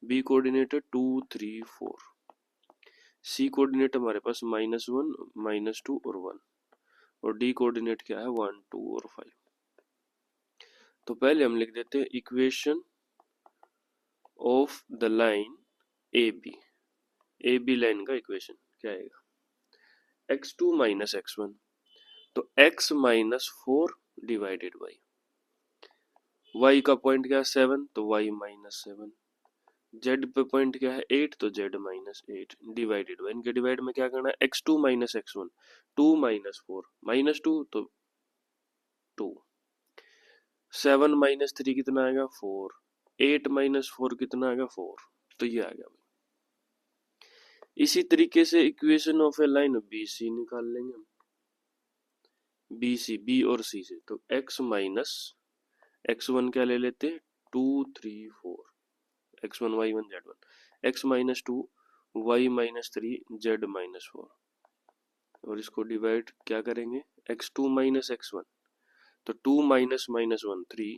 B कोऑर्डिनेट है 2 3 4, C कोऑर्डिनेट हमारे पास -1 -2 और 1, और D कोऑर्डिनेट क्या है 1 2 और 5। तो पहले हम लिख देते हैं equation of the line AB line का इक्वेशन क्या आएगा, x2 - x1, तो x -4 डिवाइडेड बाई y का पॉइंट क्या है 7, तो y -7, z पे पॉइंट क्या है 8, तो z -8 डिवाइडेड बाई, इनके डिवाइड में क्या करना है x2 - x1, 2 - 4 -2 तो 2, 7 - 3 कितना आएगा 4, 8 - 4 कितना आएगा 4। तो ये आ गया। इसी तरीके से equation of a line B C निकाल लेंगे हम, बी सी, बी और सी से। तो x माइनस x1 क्या ले लेते हैं, 2 3 4, x1 y1 z1, x minus 2 y minus 3 z minus 4, और इसको डिवाइड क्या करेंगे, x2 माइनस x1, तो 2 माइनस माइनस 1 3,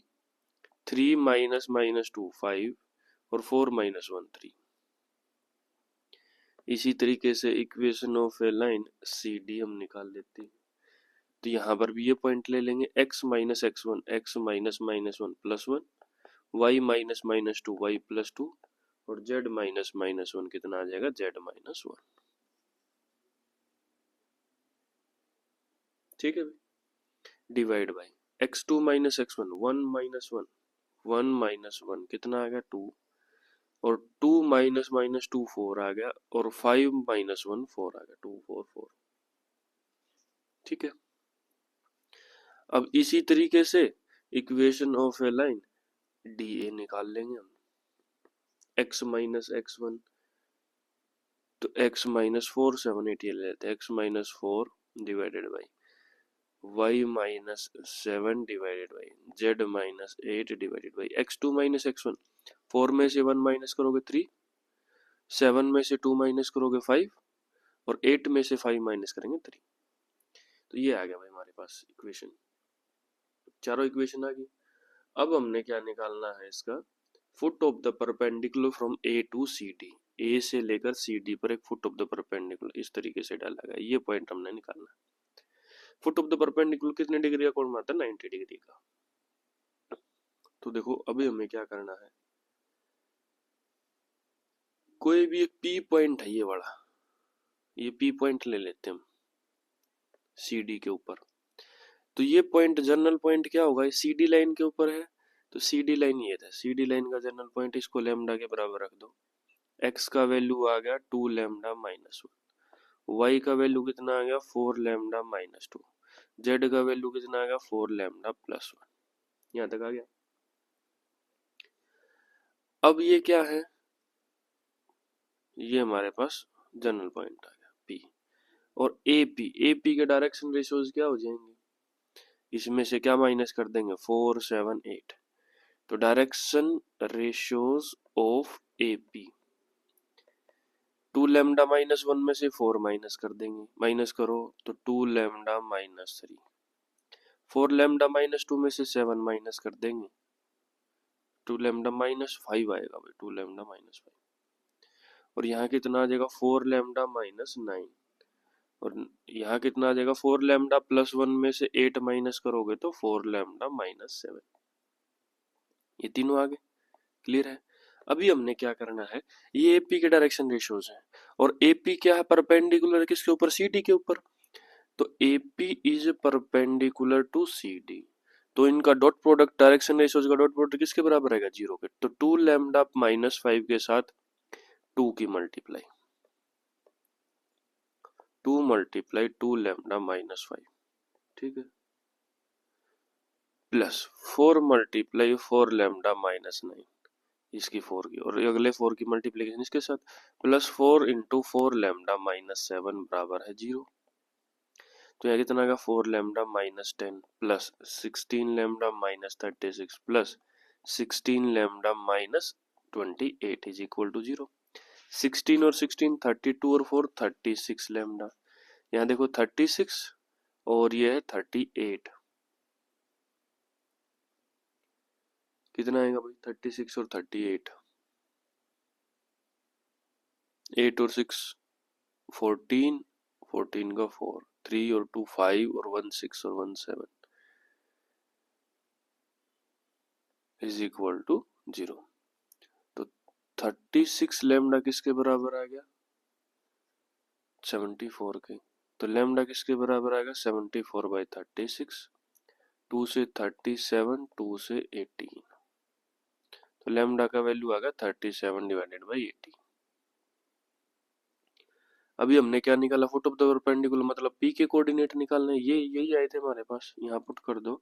3 माइनस माइनस 2 5, और 4 माइनस 1 3। इसी तरीके से equation of a line C D हम निकाल लेते हैं। तो यहाँ पर भी ये पॉइंट ले लेंगे, x minus x1 x minus minus 1 plus 1, y minus minus 2 y plus 2, और z माइनस माइनस 1 कितना आ जाएगा, z माइनस 1। ठीक है, divide by x2 minus x1 1 minus 1, 1 minus 1 कितना आ गया 2, और 2 माइनस माइनस 2 4 आ गया, और 5 माइनस 1 4 आ गया, 2 4 4। ठीक है, अब इसी तरीके से equation of a line D A निकाल लेंगे हम, x माइनस x1, तो x माइनस 4 7 8 ये ले लेते हैं, x minus 4 divided by y minus 7 divided by z minus 8 divided by x2 minus x1, 4 में से 1 माइनस करोगे 3, 7 में से 2 माइनस करोगे 5, और 8 में से 5 माइनस करेंगे 3। तो ये आ गया भाई हमारे पास इक्वेशन, चारों इक्वेशन आ गई। अब हमने क्या निकालना है इसका, foot of the perpendicular from A to C D, A से लेकर सी डी पर एक फुट ऑफ द परपेंडिकुलर इस तरीके से डाला गया, ये पॉइंट हमने निकालना है। फुट ऑफ द परपेंडिकुलर कितने डिग्री का कोण मारता है, 90 डिग्री का। तो देखो अभी हमें क्या करना है, कोई भी एक पी पॉइंट है, ये वाला, ये पी पॉइंट ले लेते हैं हम सी डी के ऊपर। तो ये पॉइंट जनरल पॉइंट क्या होगा, सी डी लाइन के ऊपर है, तो सी डी लाइन ये था, सी डी लाइन का जनरल पॉइंट, इसको लैम्डा के बराबर रख दो। x का वैल्यू आ गया 2 लैम्डा माइनस 1, y का वैल्यू कितना आ गया 4 लैम्डा माइनस 2, z का वैल्यू कितना आ गया 4 लैम्डा प्लस 1। यहाँ तक आ गया। अब ये क्या है, ये हमारे पास जनरल पॉइंट आ गया P, और AP के डायरेक्शन रेशियोज क्या हो जाएंगे, इसमें से क्या माइनस कर देंगे 4 7 8, तो direction ratios of AP, 2 lambda minus 1 में से 4 माइनस कर देंगे, माइनस करो तो 2 लैम्डा माइनस 3, 4 लैम्डा माइनस 2 में से 7 माइनस कर देंगे, 2 लैम्डा माइनस 5 आएगा भाई, 2 लैम्डा माइनस 5, और यहाँ कितना आ जाएगा 4 लैम्डा माइनस 9, और यहाँ कितना आ जाएगा 4 लैम्डा प्लस 1 में से 8 माइनस करोगे तो 4 लैम्डा माइनस 7। ये तीनों आ गए, क्लियर है। अभी हमने क्या करना है, ये एपी के डायरेक्शन रेशियोज हैं, और एपी क्या है, परपेंडिकुलर किसके ऊपर, सीडी के ऊपर। तो AP is perpendicular to CD, तो इनका डॉट प्रोडक्ट, डायरेक्शन रेशियोज का डॉट प्रोडक्ट किसके बराबर रहेगा, 0 के। तो 2 लैम्डा माइनस 5 के साथ 2 की मल्टीप्लाई, 2 मल्टीप्लाई 2 लैम्डा माइनस 5, ठीक है, प्लस 4 मल्टीप्लाई 4 लैम्डा माइनस 9, इसकी 4 की, और अगले 4 की मल्टीप्लीकेशन इसके साथ, प्लस 4 इंटू 4 लैम्डा माइनस 7 बराबर है 0। तो यहाँ कितना आएगा 4 lambda minus 10 plus 16 lambda minus 36 plus 16 lambda minus 28 is equal to 0। 16 और 16 32 और 4 36 लैम्डा, यहाँ देखो 36 और ये है 38, कितना आएगा भाई 36 और 38, 8 और 6 14, 14 का 4, 3 और 2 5, और 1 6 और 1 7 इज इक्वल टू 0। तो 36 लैम्डा किसके बराबर आ गया, 74 के। तो लैम्डा किसके बराबर आएगा 74 बाई 36, 2 से 37, 2 से 18, तो लैम्डा का वैल्यू आ गया 37 डिवाइडेड बाई 18। अभी हमने क्या निकाला, फुट ऑफ द परपेंडिकुलर, मतलब पी के कोऑर्डिनेट निकालने, ये यही आए थे हमारे पास, यहाँ पुट कर दो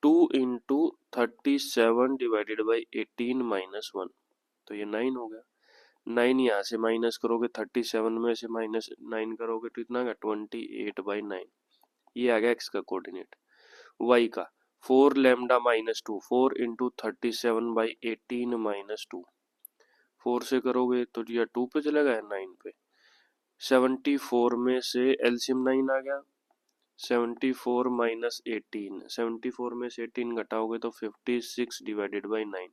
2 इंटू 37 डिवाइडेड बाई 18 माइनस 1, तो ये 9 हो गया, 9 यहाँ से माइनस करोगे 37 में से -9 करोगे तो इतना का 28/9, ये आ गया x का कोऑर्डिनेट। y का 4 लैम्डा -2, 4 इंटू 37/18 -2, 4 से करोगे तो ये 2 पे चला गया 9 पे। 74 में से एलसीएम 9 आ गया, 74 माइनस 18, 74 में से 18 घटाओगे तो 56/9,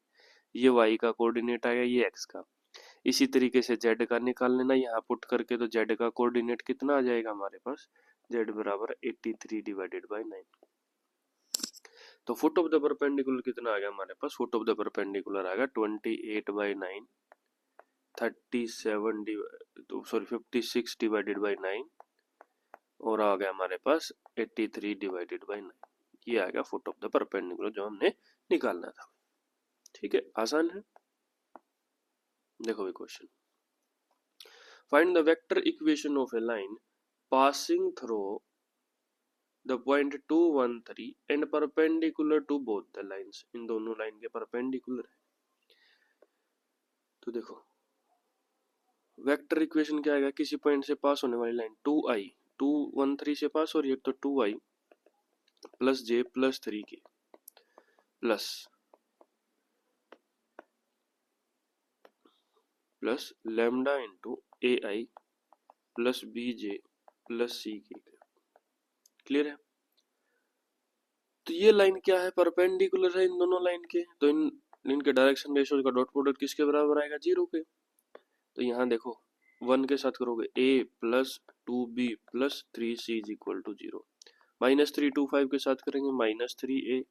ये y का कोऑर्डिनेट आ गया, ये x का। इसी तरीके से z का निकाल लेना, यहाँ पुट करके तो z का कोऑर्डिनेट कितना आ जाएगा हमारे पास, z बराबर 83/9। तो फुट ऑफ द परपेंडिकुलर कितना आ गया हमारे पास, फुट ऑफ द परपेंडिकुलर आ गया 28/9, 56/9 और आ गया हमारे पास 83/9, ये आ गया फुट ऑफ द परपेंडिकुलर जो हमने निकालना था। ठीक है, आसान है। देखो भी question, find the vector equation of a line passing through the point 2 1 3 and perpendicular to both the lines, इन दोनों लाइन के परपेंडिकुलर है। तो देखो वेक्टर इक्वेशन क्या आएगा, किसी पॉइंट से पास होने वाली लाइन 2i 2 1 3 से पास हो रही है, तो 2i plus j plus 3k plus lambda into ai plus bj plus ck। Clear है। तो ये लाइन क्या है, परपेंडिकुलर है इन दोनों लाइन के, तो इनके डायरेक्शन रेशियो का डॉट प्रोडक्ट किसके बराबर आएगा, 0 के। तो यहाँ देखो 1 के साथ करोगे a plus 2b plus 3c is equal to 0, -3 2 5 के साथ करेंगे -3a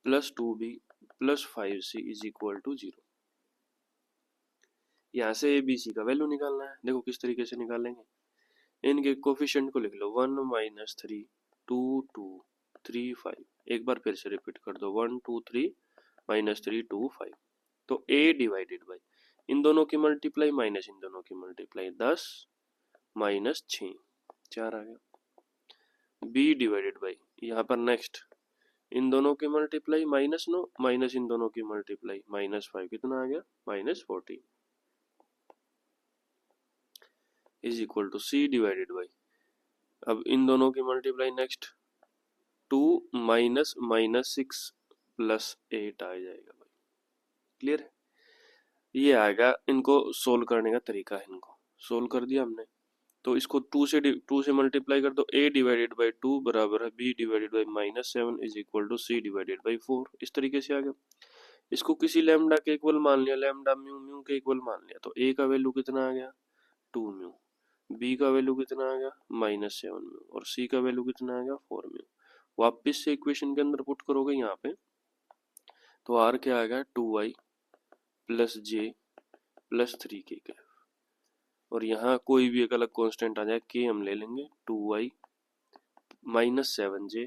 plus 2b plus 5c is equal to 0। यहाँ से a b c का वैल्यू निकालना है। देखो किस तरीके से निकालेंगे, इनके कोफिशिएंट को लिख लो, 1 -3 2 2 3 5, एक बार फिर से रिपीट कर दो, 1 2 3 -3 2 5। तो a डिवाइडेड बाई इन दोनों की मल्टीप्लाई माइनस इन दोनों की मल्टीप्लाई, 10 -6 4 आ गया। b डिवाइडेड बाई यहाँ पर नेक्स्ट इन दोनों की मल्टीप्लाई -9 माइनस इन दोनों की मल्टीप्लाई -5, कितना आ गया -14 is equal to c divided by, अब इन दोनों की मल्टीप्लाई नेक्स्ट 2 -6 प्लस 8 आ जाएगा भाई। क्लियर है, ये आएगा। इनको सोल्व करने का तरीका है, इनको सोल्व कर दिया हमने, तो इसको 2 से मल्टीप्लाई कर दो, a डिवाइडेड बाई 2 बराबर है b divided by -7 is equal to c divided by 4, इस तरीके से आ गया। इसको किसी लैम्डा के इक्वल मान लिया, लैम्डा म्यू म्यू के इक्वल मान लिया, तो a का वैल्यू कितना आ गया 2 म्यू, b का वैल्यू कितना आ गया -7 म्यू और c का वैल्यू कितना आ गया 4 म्यू। वापस से इक्वेशन के अंदर पुट करोगे यहाँ पे, तो r क्या आ गया 2i plus j plus 3k के, और यहाँ कोई भी एक अलग कांस्टेंट आ जाए k हम ले लेंगे, 2i -7j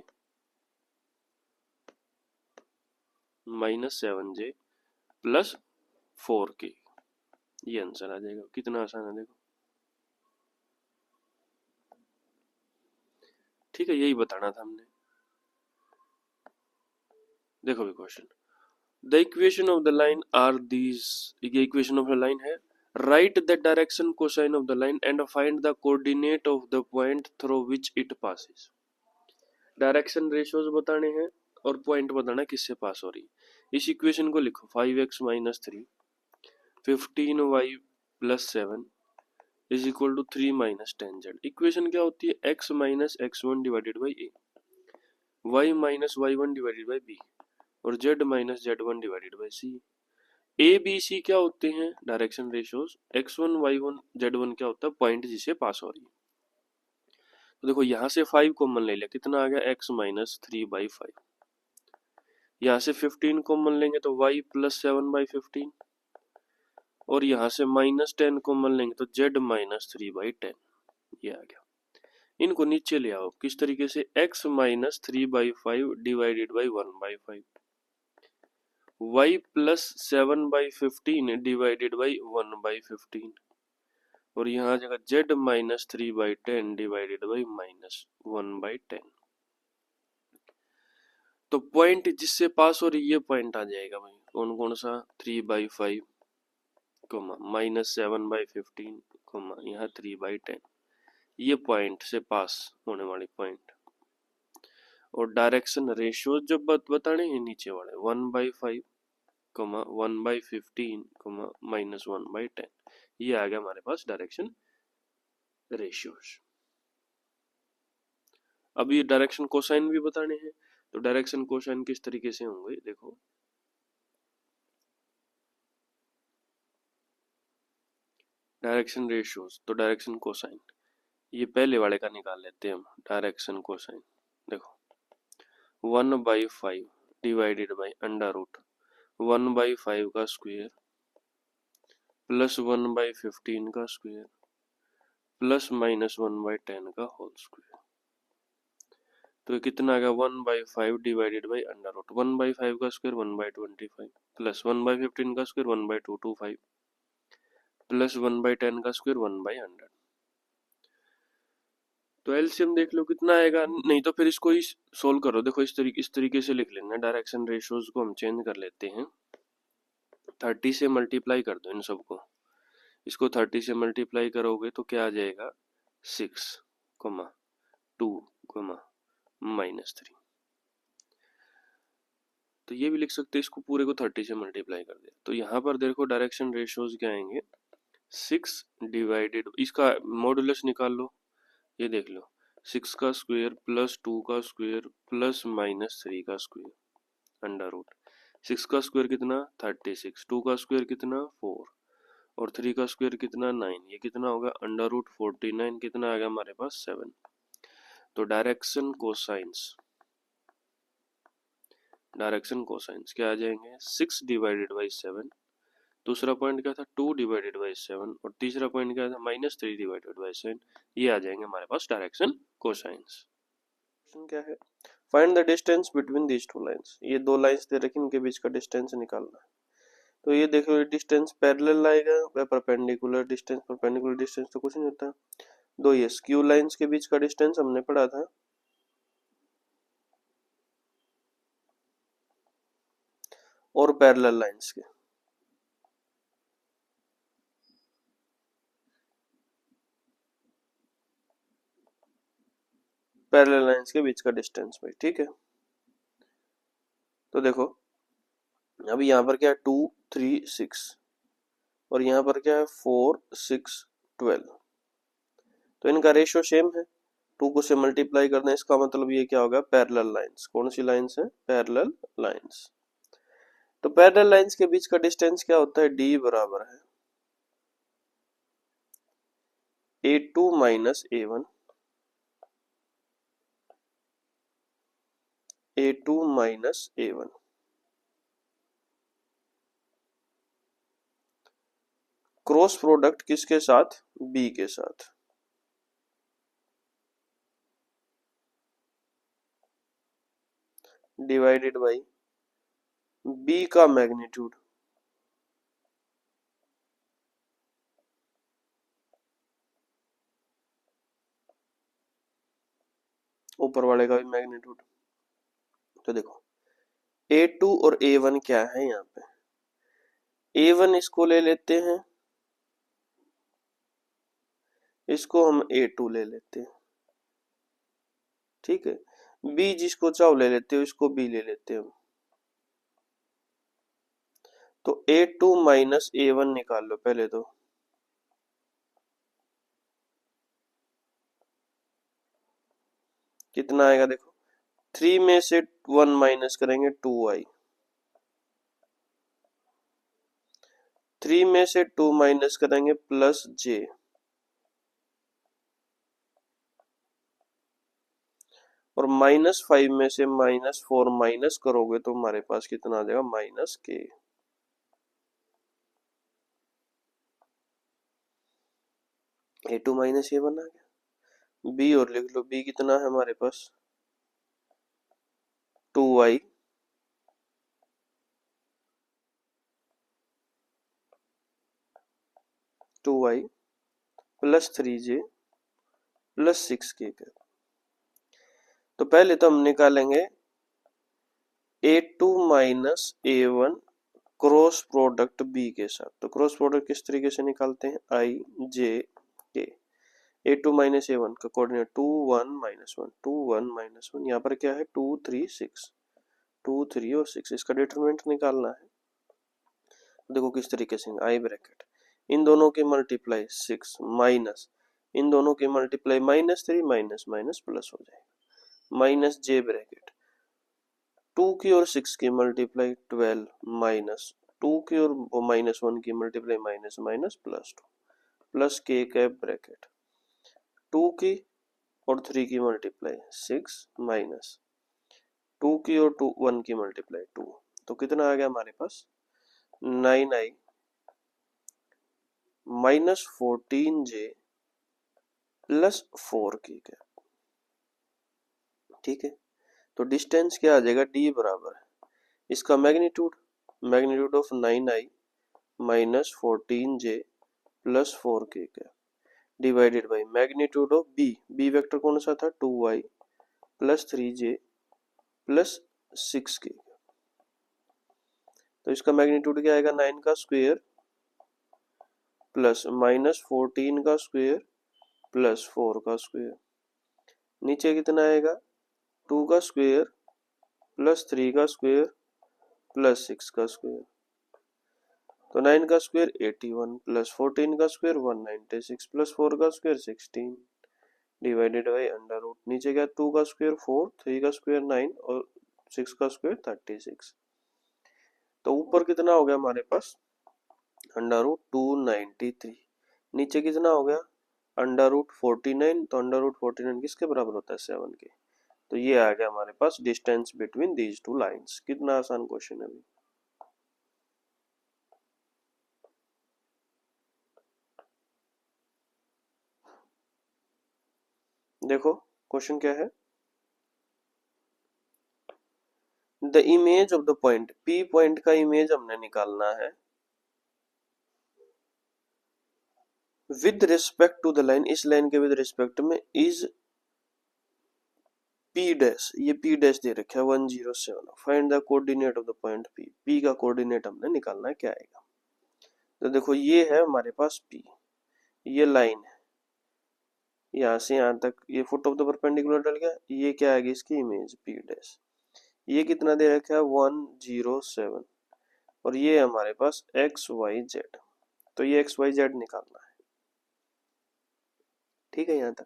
प्लस 4k, ये आंसर आ जाएगा। कितना आसान है देखो। ठीक है, यही बताना था हमने। देखो भी question, the equation of the line are these, ये इक्वेशन ऑफ द लाइन है, write the direction cosine of the line and find the coordinate of the point through which it passes. Direction ratios बताने हैं और point बताना है किससे पास हो रही है। इस इक्वेशन को लिखो 5x - 3 15y + 7 is equal to 3 - 10z। Equation क्या होती है, x - x1 divided by a, y - y1 divided by b और z - z1 divided by c। a b c क्या होते हैं, direction ratios, x1 y1 z1 क्या होता है, पॉइंट जिसे पास हो रही है। तो देखो यहाँ से 5 कॉमन ले लिया, कितना आ गया x - 3/5, यहाँ से 15 कॉमन लेंगे तो y + 7/15 और यहाँ से -10 कॉमन लेंगे तो z - 3/10, ये आ गया। इनको नीचे ले आओ किस तरीके से, x - 3/5 divided by 1/5, y + 7/15 divided by 1/15 और यहाँ जगह z - 3/10 डिवाइडेड बाई -1/10। तो पॉइंट जिससे पास हो रही है ये पॉइंट आ जाएगा भाई, कौन कौन सा, 3/5 कोमा -7/15 कोमा यहाँ 3/10, ये पॉइंट से पास होने वाली पॉइंट। और डायरेक्शन रेशियो जो बताने हैं नीचे वाले 1/5 कोमा 1/15 कोमा -1/10, ये आ गया हमारे पास डायरेक्शन रेशियोज। अब ये डायरेक्शन कोसाइन भी बताने हैं, तो डायरेक्शन कोसाइन किस तरीके से होंगे देखो। डायरेक्शन रेशियोज तो डायरेक्शन कोसाइन, ये पहले वाले का निकाल लेते हैं हम। डायरेक्शन कोसाइन देखो 1/5 डिवाइडेड बाई अंडर रूट 1/5 का स्क्वायर प्लस 1/15 का स्क्वायर प्लस -1/10 का होल स्क्वायर। तो ये कितना आ गया 1/5 डिवाइडेड बाई अंडर रूट 1/5 का स्क्वायर 1/25 प्लस 1/15 का स्क्वायर 1/225 प्लस 1/10 का स्क्वायर 1/100। तो एलसीएम देख लो कितना आएगा, नहीं तो फिर इसको सोल्व करो। देखो इस तरीके से लिख लेना। डायरेक्शन रेशियोज को हम चेंज कर लेते हैं, 30 से मल्टीप्लाई कर दो इन सबको। इसको 30 से मल्टीप्लाई करोगे तो क्या आ जाएगा 6, 2, -3। तो ये भी लिख सकते हैं, इसको पूरे को 30 से मल्टीप्लाई कर दे। तो यहाँ पर देखो डायरेक्शन रेशियोज क्या आएंगे 6 डिवाइडेड, इसका मॉडुलस निकाल लो, ये देख लो 6 का स्क्वायर प्लस 2 का स्क्वायर प्लस -3 का स्क्वायर अंडर रूट 6 का स्क्वायर कितना 36, 2 का स्क्वायर कितना 4 और 3 का स्क्वायर कितना 9, ये कितना होगा अंडर रूट 49, कितना आ गया हमारे पास 7। तो डायरेक्शन कोसाइंस क्या आ जाएंगे 6 डिवाइडेड बाई 7, दूसरा पॉइंट क्या था 2 डिवाइडेड बाई 7 और तीसरा पॉइंट क्या था -3 डिवाइडेड बाई 7, ये आ जाएंगे हमारे पास डायरेक्शन कोसाइंस। क्या है find the distance between these two lines, ये दो लाइंस दे रखी इनके बीच का डिस्टेंस निकालना है। तो ये देखो डिस्टेंस पैरेलल आएगा या परपेंडिकुलर डिस्टेंस, परपेंडिकुलर डिस्टेंस तो कुछ नहीं होता। दो ये स्क्यू लाइंस के बीच का डिस्टेंस हमने पढ़ा था, और पैरेलल लाइंस के बीच का डिस्टेंस भाई, ठीक है। तो देखो अभी यहाँ पर क्या है 2, 3, 6 और यहाँ पर क्या है 4, 6, 12, तो इनका रेशियो सेम है, 2 को से मल्टीप्लाई करना है, इसका मतलब ये क्या होगा पैरेलल लाइंस। कौन सी लाइंस है पैरेलल लाइंस। तो पैरेलल लाइंस के बीच का डिस्टेंस क्या होता है d बराबर है a2 minus a1, a2 minus a1, cross product किसके साथ b के साथ, डिवाइडेड बाई b का मैग्नीट्यूड ऊपर वाले का भी मैग्नीट्यूड। तो देखो a2 और a1 क्या है यहाँ पे, a1 इसको ले लेते हैं, इसको हम a2 ले लेते हैं, ठीक है। b जिसको चाहो ले लेते हो, इसको b ले लेते हो। तो a2 माइनस a1 निकाल लो पहले तो, कितना आएगा देखो 3 में से 1 माइनस करेंगे 2i, 3 में से 2 माइनस करेंगे प्लस j, और -5 में से -4 माइनस करोगे तो हमारे पास कितना आ जाएगा -k। a2 माइनस a1 आ गया। b और लिख लो, b कितना है हमारे पास 2i plus 3j plus 6k का। तो पहले तो हम निकालेंगे a2 minus a1 cross product B के साथ। तो क्रॉस प्रोडक्ट किस तरीके से निकालते हैं, आई जे के, A2 माइनस A1 का कोऑर्डिनेट 2 1 माइनस 1 2 1 माइनस 1, यहाँ पर क्या है 2 3 6, 2 3 और 6, इसका डिटरमिनेंट निकालना है। देखो किस तरीके से, आई ब्रैकेट इन दोनों की मल्टीप्लाई 6 माइनस इन दोनों की मल्टीप्लाई -3 माइनस माइनस प्लस हो जाएगा, माइनस जे ब्रैकेट 2 की और 6 की मल्टीप्लाई 12 माइनस 2 की और -1 की multiply minus minus plus 2 plus K cap bracket 2 की और 3 की मल्टीप्लाई 6 माइनस 2 की और 1 की मल्टीप्लाई 2, तो कितना आ गया हमारे पास 9i माइनस 14j प्लस 4 की कैप। ठीक है, तो डिस्टेंस क्या आ जाएगा, d बराबर है इसका magnitude of 9i minus 14j plus 4 की cap divided by magnitude of b vector कौन सा था 2i प्लस 3j प्लस 6 की। तो इसका मैग्नीट्यूड क्या आएगा 9 का स्क्वायर प्लस माइनस 14 का स्क्वायर प्लस 4 का स्क्वायर, नीचे कितना आएगा 2 का स्क्वायर प्लस 3 का स्क्वायर प्लस 6 का स्क्वायर, तो 9 का स्क्वायर 81 प्लस 14 का स्क्वायर 196 प्लस 4 का square 16 divided by under root, नीचे क्या 2 का स्क्वायर 4, 3 का स्क्वायर 9 और 6 का स्क्वायर 36। तो ऊपर कितना हो गया हमारे पास अंडर रूट 293, नीचे कितना हो गया अंडर रूट 49, तो अंडर रूट 49 किसके बराबर होता है 7 के। तो ये आ गया हमारे पास distance between these two lines. कितना आसान क्वेश्चन है अभी। देखो क्वेश्चन क्या है, the image of the point P point का इमेज हमने निकालना है with respect to the line, इस लाइन के विद रिस्पेक्ट में इज P डैश, ये P डैश दे रखा है 107, find the coordinate of the point P, P का कोऑर्डिनेट हमने निकालना है, क्या आएगा। तो देखो ये है हमारे पास P, ये लाइन है यहाँ से यहाँ तक, ये फुट ऑफ द परपेंडिकुलर डल गया, ये क्या आएगी इसकी इमेज P डैश, ये कितना दे रखा है 107 और ये हमारे पास XYZ, तो ये XYZ निकालना है। ठीक है यहाँ तक।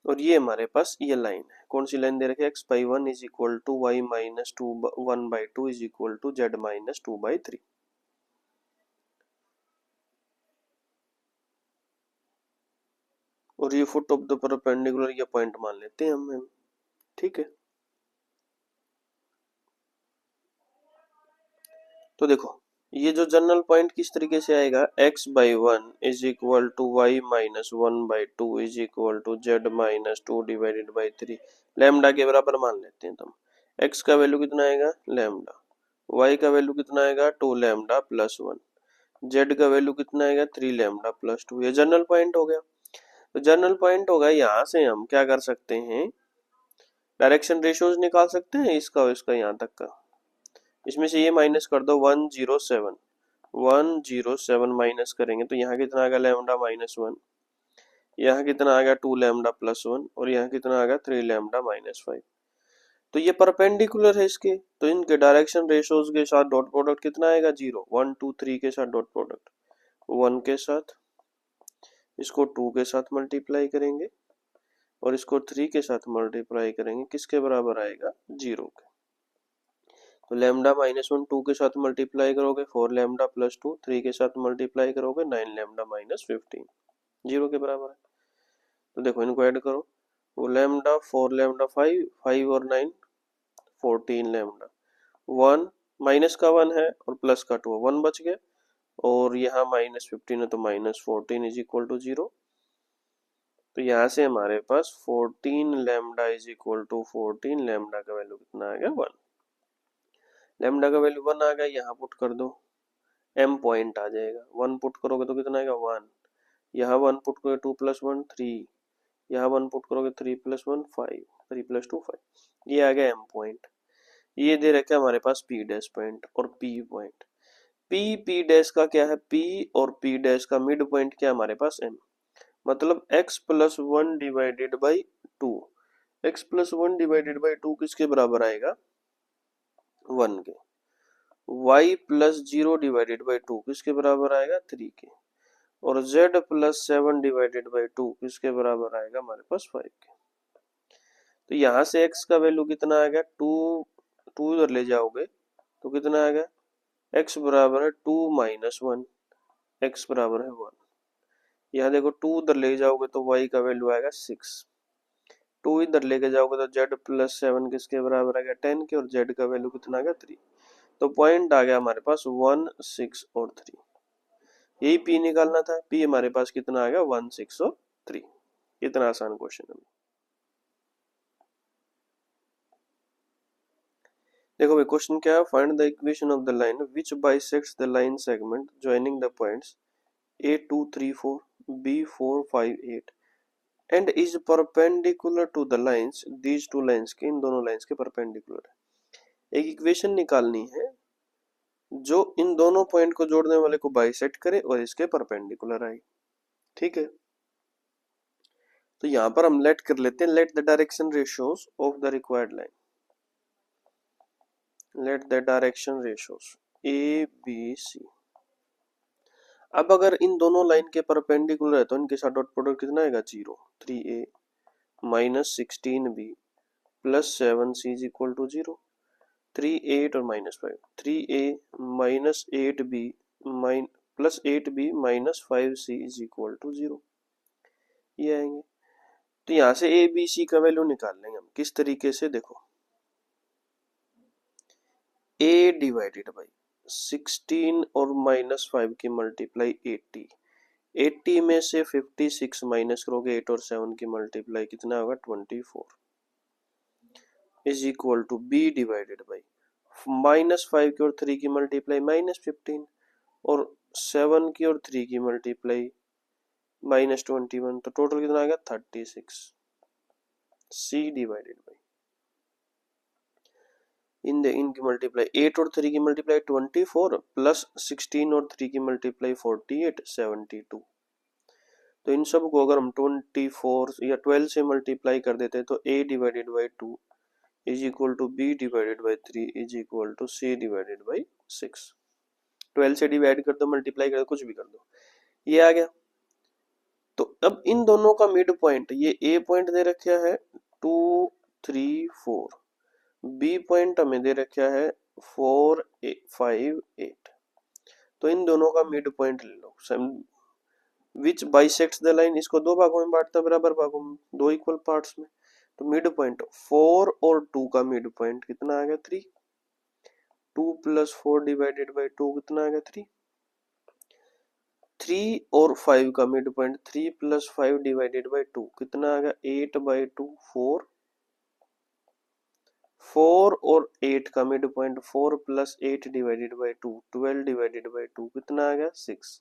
और ये हमारे पास ये लाइन है, कौन सी लाइन दे रखी है x/1 is equal to y minus 1/2 is equal to z minus 2/3। और ये फुट ऑफ द परपेंडिकुलर ये पॉइंट मान लेते हैं हम। ठीक है, तो देखो ये जो जनरल पॉइंट किस तरीके से आएगा x/1 is equal to y minus 1/2 is equal to z minus 2 divided by 3, lambda के बराबर मान लेते हैं। तुम x का वैल्यू कितना आएगा लैम्डा, y का वैल्यू कितना आएगा 2 लैम्डा प्लस 1, z का वैल्यू कितना आएगा 3 लैम्डा प्लस 2, ये जनरल पॉइंट हो गया। तो जनरल पॉइंट होगा, यहाँ से हम क्या कर सकते हैं डायरेक्शन रेशियोज निकाल सकते हैं इसका और इसका यहाँ तक का। इसमें से ये माइनस कर दो 107 माइनस करेंगे तो यहाँ कितना आ गया लैम्डा माइनस 1, यहाँ कितना आ गया 2 लैम्डा प्लस 1 और यहाँ कितना आ गया 3 लैम्डा माइनस 5। तो ये परपेंडिकुलर है इसके, तो इनके डायरेक्शन रेशियोज के साथ डॉट प्रोडक्ट कितना आएगा 0, 1 2 3 के साथ डॉट प्रोडक्ट 1 के साथ, इसको 2 के साथ मल्टीप्लाई करेंगे और इसको 3 के साथ मल्टीप्लाई करेंगे, किसके बराबर आएगा 0 के। तो लैम्डा माइनस 1 2 के साथ मल्टीप्लाई करोगे 4 लैम्डा प्लस 2, 3 के साथ मल्टीप्लाई करोगे 9 लैम्डा माइनस 15, 0 के बराबर है। तो देखो इनको ऐड करो, वो लैम्डा 4 लैम्डा 5 5 और 9 14 लैम्डा, 1 माइनस का 1 है और प्लस का 2 1 बच गया, और यहाँ माइनस 15 है तो माइनस 14 इज इक्वल टू 0। तो यहाँ से हमारे पास 14 lambda is equal to 14 lambda का वैल्यू कितना आ गया 1, लैम्डा का वैल्यू 1 आ गया, यहाँ पुट कर दो m पॉइंट आ जाएगा, 1 पुट करोगे तो कितना आएगा 1, यहाँ 1 पुट करोगे 2 प्लस 1 3, यहाँ 1 पुट करोगे 3 प्लस 1 5, 3 + 2 5। ये आ गया m पॉइंट। ये दे रखा है हमारे पास p डैश पॉइंट और p पॉइंट। p डैश का क्या है, p और p डैश का मिड पॉइंट क्या है हमारे पास m, मतलब x + 1 divided by 2। x + 1 divided by 2 किसके बराबर आएगा, 1 के। y + 0 डिवाइडेड बाई 2 किसके बराबर आएगा, 3 के। और z + 7 डिवाइडेड बाई 2 किसके बराबर आएगा हमारे पास, 5 के। तो यहाँ से x का वैल्यू कितना आ गया, 2 इधर ले जाओगे तो कितना आ गया, x बराबर है 2 - 1, x बराबर है 1। यहाँ देखो 2 इधर ले जाओगे तो y का वैल्यू आएगा 6। 2 इधर लेके जाओगे तो z + 7 किसके बराबर आ गया, 10 के। और z का वैल्यू कितना आ गया, 3। तो पॉइंट आ गया हमारे पास 1, 6 और 3। यही p निकालना था। p हमारे पास कितना आ गया, 1, 6 और 3। इतना आसान क्वेश्चन है। देखो भाई क्वेश्चन क्या है, find the equation of the line which bisects the line segment joining the points a2, 3, 4, b4, 5, 8 and is perpendicular to the lines, these two lines के, इन दोनों लाइंस के परपेंडिकुलर है। एक इक्वेशन निकालनी है जो इन दोनों पॉइंट को जोड़ने वाले को बाइसेक्ट करे और इसके परपेंडिकुलर आए, ठीक है। तो यहां पर हम लेट कर लेते हैं, let the direction ratios of the required line, let the direction ratios A B c. अब अगर इन दोनों लाइन के परपेंडिकुलर है तो इनके साथ डॉट प्रोडक्ट कितना आएगा, 0। 3a - 16b + 7c is equal to 0। 3 8 और -5, 3a - 8b + 8b - 5c is equal to 0, ये आएंगे। तो यहाँ से ए बी सी का वैल्यू निकाल लेंगे हम। किस तरीके से, देखो a डिवाइडेड बाई 16 और -5 की मल्टीप्लाई 80, 80 में से 56 माइनस करोगे 8 और 7 की मल्टीप्लाई कितना होगा, 24 is equal to b divided by -5 की और 3 की मल्टीप्लाई -15 और 7 की और 3 की मल्टीप्लाई -21। तो टोटल कितना आ गया, 36। सी डिवाइडेड बाई इनकी मल्टीप्लाई 8 और 3 की मल्टीप्लाई 24 प्लस 16 और 3 की मल्टीप्लाई 48, 72। तो इन सब को अगर हम 24 या 12 से मल्टीप्लाई कर देते हैं तो a divided by 2 is equal to b divided by 3 is equal to c divided by 6। 12 से डिवाइड कर दो, मल्टीप्लाई कर दो, कुछ भी कर दो, ये आ गया। तो अब इन दोनों का मिड पॉइंट, ये a पॉइंट दे रखा है 2, 3, 4, b पॉइंट हमें दे रखा है 4, 5, 8। तो इन दोनों का मिड पॉइंट ले लो। विच बाइसेक्ट्स द लाइन, इसको दो भागों में बांटता, बराबर भागों में, दो इक्वल पार्ट्स में। तो मिड पॉइंट 4 और 2 का मिड पॉइंट कितना आ गया, 3। 2 + 4 डिवाइडेड बाई 2 कितना आ गया, 3। 3 और 5 का मिड पॉइंट 3 + 5 डिवाइडेड बाई 2 कितना आ गया, 8/2, 4। 4 और 8 का mid point 4 + 8 divided by 2, 12 divided by 2 कितना आ गया, 6।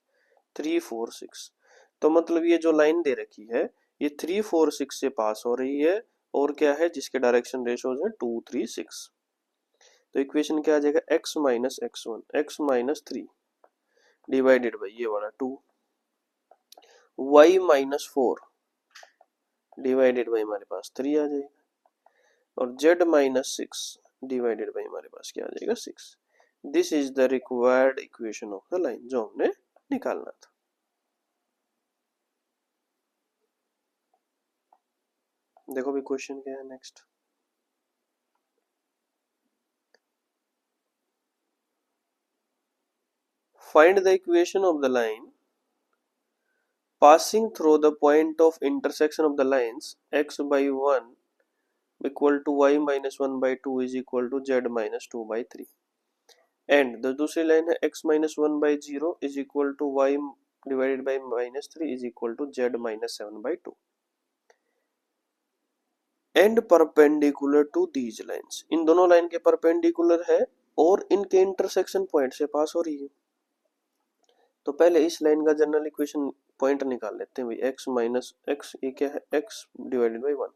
3, 4, 6। तो मतलब ये जो लाइन दे रखी है ये 3, 4, 6 से पास हो रही है, और क्या है, जिसके डायरेक्शन रेशियोज है 2, 3, 6। तो इक्वेशन क्या आ जाएगा, x - x1 x - 3 divided by ये वाला 2, y - 4 डिवाइडेड बाई हमारे पास 3 आ जाएगा, और z - 6 डिवाइडेड बाई हमारे पास क्या आ जाएगा, 6। This is the required equation of the line, जो हमने निकालना था। देखो भी क्वेश्चन क्या है next. Find the equation of the line passing through the point of intersection of the lines x/1 equal to y - 1/2 is equal to z - 2/3 and the दूसरी line है x - 1/0 is equal to y divided by -3 is equal to z - 7/2 and perpendicular to these lines, इन दोनों line के perpendicular है और इनके intersection point से pass हो रही है। तो पहले इस लाइन का जनरल इक्वेशन पॉइंट निकाल लेते हैं भाई, x - x, ये क्या है, x divided by 1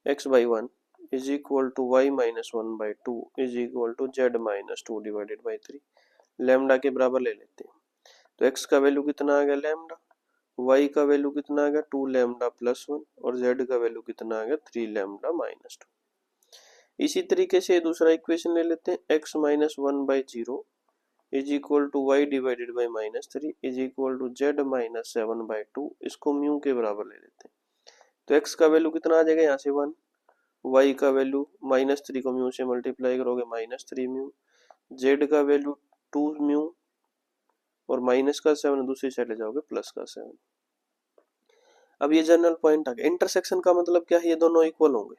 x by one is equal to Y minus one by two is equal to Z minus two divided by three, lambda के बराबर ले लेते हैं। तो एक्स का वैल्यू कितना आ गया लैम्डा, वाई का वैल्यू कितना आ गया टू लैम्डा प्लस वन, और जेड का वैल्यू कितना आ गया थ्री लैम्डा माइनस टू। इसी तरीके से दूसरा इक्वेशन ले लेते हैं, x minus one by zero is equal to y divided by minus three is equal to Z minus seven by two, इसको म्यू के बराबर ले लेते हैं। तो एक्स का वैल्यू कितना आ जाएगा यहाँ से वन, वाई का वैल्यू माइनस थ्री को म्यू से मल्टीप्लाई करोगे माइनस थ्री म्यू, जेड का वैल्यू टू म्यू, और माइनस का सेवन दूसरी साइड ले जाओगे प्लस का सेवन। अब ये जनरल पॉइंट आ गया। इंटरसेक्शन का मतलब क्या है, ये दोनों इक्वल होंगे,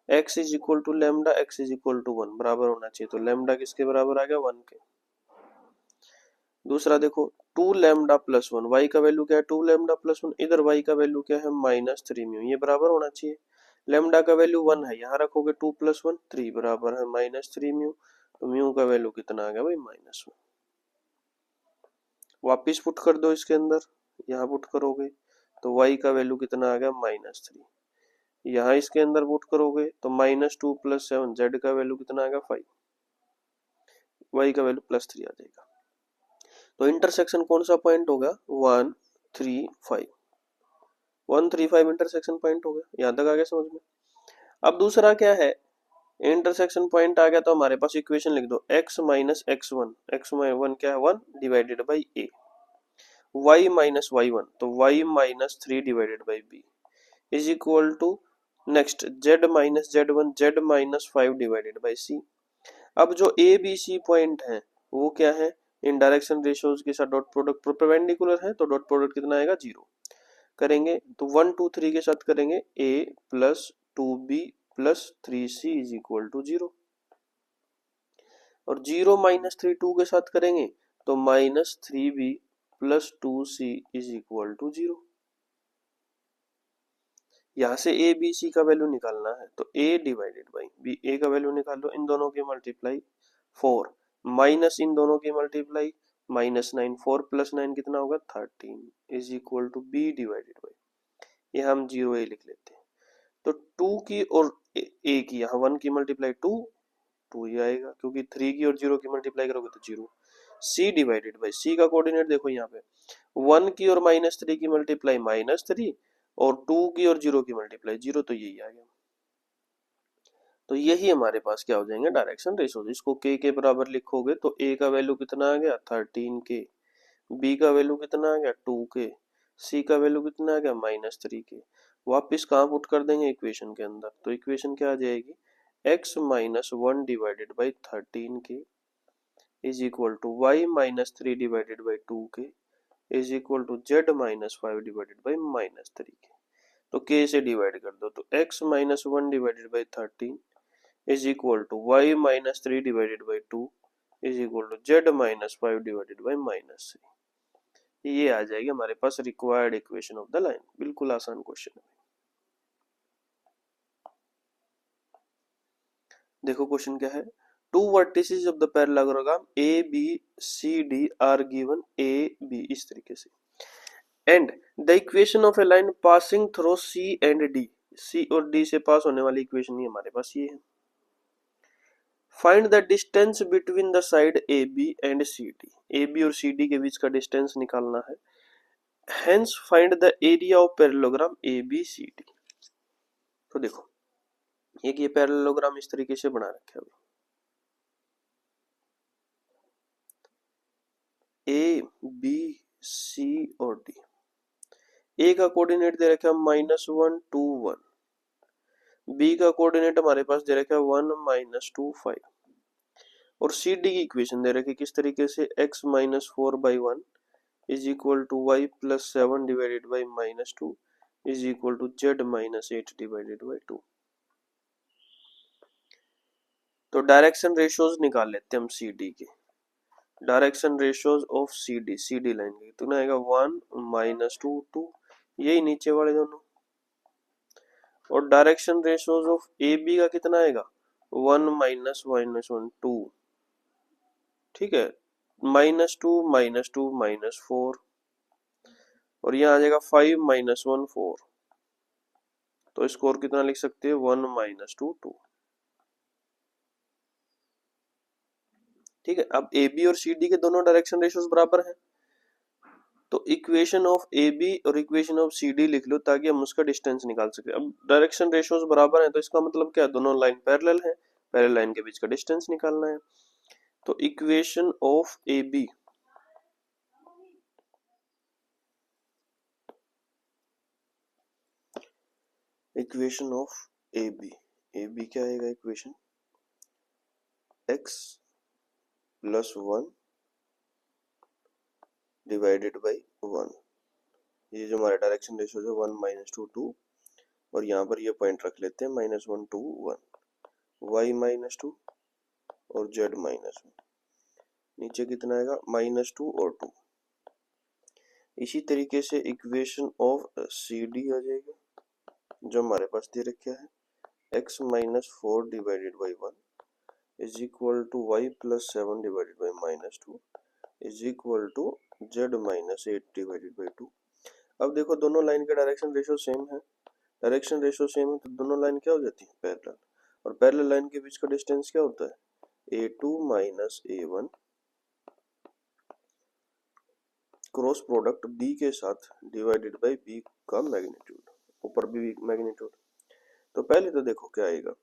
x is equal to lambda, x is equal to one, बराबर होना चाहिए। तो लेमडा किसके बराबर आ गया वन के। दूसरा देखो two lambda plus one, y का वैल्यू क्या है टू लेमडा प्लस वन, इधर वाई का वैल्यू क्या है माइनस थ्री म्यू, ये बराबर होना चाहिए। लेमडा का वैल्यू वन है, यहाँ रखोगे टू प्लस वन थ्री, बराबर है माइनस थ्री म्यू, तो म्यू का वैल्यू कितना आ गया भाई माइनस वन। वापिस पुट कर दो इसके अंदर, यहाँ पुट करोगे तो y का वैल्यू कितना आ गया माइनस थ्री, यहाँ इसके अंदर पुट करोगे तो minus two plus seven, Z का वैल्यू कितना आ गया फाइव, y का वैल्यू प्लस थ्री आ जाएगा। तो इंटरसेक्शन कौन सा पॉइंट होगा, one three five, one three five intersection point हो गया। यहाँ तक आ गया समझ में। अब दूसरा क्या है, इंटरसेक्शन पॉइंट आ गया तो हमारे पास इक्वेशन लिख दो, x माइनस एक्स वन क्या है one divided by A, y minus Y one तो y minus three divided by B is equal to next z minus Z one Z minus five divided by C. अब जो A B C point है वो क्या है, इन direction ratios के साथ dot product perpendicular है, तो डॉट प्रोडक्ट कितना आएगा जीरो। करेंगे तो वन टू थ्री के साथ करेंगे a plus two b plus three c is equal to zero, और जीरो माइनस थ्री टू के साथ करेंगे तो minus three b plus two c is equal to zero. यहाँ से ए बी सी का वैल्यू निकालना है, तो a डिवाइडेड बाई बी, ए का वैल्यू निकाल लो, इन दोनों की मल्टीप्लाई फोर, माइनस इन दोनों की multiply minus nine, four plus nine कितना होगा thirteen is equal to b divided by, ये हम जीरो ए लिख लेते हैं। तो टू की और ए की, यहाँ वन की मल्टीप्लाई टू, टू ही आएगा, क्योंकि थ्री की और जीरो की मल्टीप्लाई करोगे तो जीरो। सी डिवाइडेड बाई, सी का कोऑर्डिनेट देखो यहाँ पे, वन की और माइनस थ्री की मल्टीप्लाई माइनस थ्री, और टू की और जीरो की मल्टीप्लाई जीरो, तो यही आ गया। तो यही हमारे पास क्या हो जाएंगे डायरेक्शन रेशियोज। इसको के बराबर लिखोगे तो ए का वैल्यू कितना आ गया थर्टीन के, बी का वैल्यू कितना आ गया टू के, सी का वैल्यू कितना आ गया माइनस थ्री के। वापिस कहाँ पुट कर देंगे इक्वेशन के अंदर, तो इक्वेशन क्या आ जाएगी, X minus one divided by thirteen K is equal to Y minus three divided by two K is equal to Z minus five divided by minus three K. तो k से divide कर दो, तो x minus one divided by thirteen is equal to Y minus three divided by two is equal to Z minus five divided by minus three. ये आ जाएगी हमारे पास required equation of the line. बिल्कुल आसान क्वेश्चन है। देखो question क्या है, two vertices of the parallelogram A B C D are given A B, इस तरीके से, and the equation of a line passing through C and D, C और डी से पास होने वाली इक्वेशन ही हमारे पास ये है। Find the distance between the side A B and C D, A B और सी डी के बीच का डिस्टेंस निकालना है। Hence find the area of parallelogram A B C D. तो देखो एक ये पैरेललोग्राम इस तरीके से बना रखा है, ए बी सी और डी, ए का कोऑर्डिनेट दे रखा है minus one two one, B का कोऑर्डिनेट हमारे पास दे रखा है वन माइनस टू फाइव, और सी डी की इक्वेशन दे रखी है किस तरीके से, x minus four by one is equal to y plus seven divided by minus two is equal to Z minus eight divided by two. तो direction ratios निकाल लेते हैं हम सी डी के, direction ratios of C D line की, तो ना आएगा वन माइनस टू टू, यही नीचे वाले दोनों, और direction ratios of A B का कितना आएगा one minus minus one two, ठीक है, माइनस टू माइनस फोर, और यहाँ आ जाएगा फाइव माइनस वन फोर, तो स्कोर कितना लिख सकते हैं 1 - 2 2। ठीक है, अब ए बी और सी डी के दोनों डायरेक्शन रेशियोज बराबर हैं, तो इक्वेशन ऑफ ए बी और इक्वेशन ऑफ सी डी लिख लो ताकि हम उसका डिस्टेंस निकाल सके। अब डायरेक्शन रेशियोज बराबर हैं तो इसका मतलब क्या, दोनों लाइन पैरेलल है, पैरेलल लाइन के बीच का डिस्टेंस निकालना है। तो इक्वेशन ऑफ ए बी क्या आएगा, equation x plus 1 divided by 1। ये जो हमारे डायरेक्शन रेशियो है 1 - 2 2, और यहाँ पर ये पॉइंट रख लेते हैं -1 2 1, y -2 और z -1। नीचे कितना आएगा -2 और 2। इसी तरीके से इक्वेशन ऑफ सी डी आ जाएगा, जो हमारे पास दे रखा है x - 4 divided by 1 is equal to y plus 7 divided by -2 is equal to z -8 divided by 2। अब देखो दोनों लाइन का डायरेक्शन रेशियो सेम है, डायरेक्शन रेशियो सेम है तो दोनों लाइन क्या हो जाती है, पैरेलल। और पैरेलल लाइन के बीच का डिस्टेंस क्या होता है, a2 minus a1 cross product b के साथ डिवाइडेड बाई b का मैग्नीट्यूड, ऊपर b मैग्नीट्यूड। तो पहले तो देखो क्या आएगा,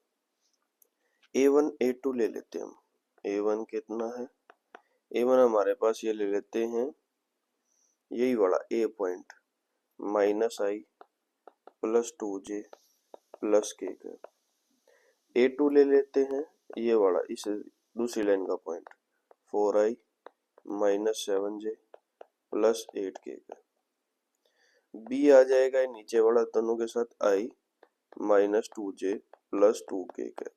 a1 a2 ले लेते हैं हम। a1 कितना है, a1 हमारे पास ये ले लेते हैं, यही वाला a point -i plus 2j plus k का। a2 ले लेते हैं, ये वाला इस दूसरी लाइन का point 4i - 7j plus 8k का। b आ जाएगा नीचे वाला दोनों के साथ i - 2j प्लस 2k का।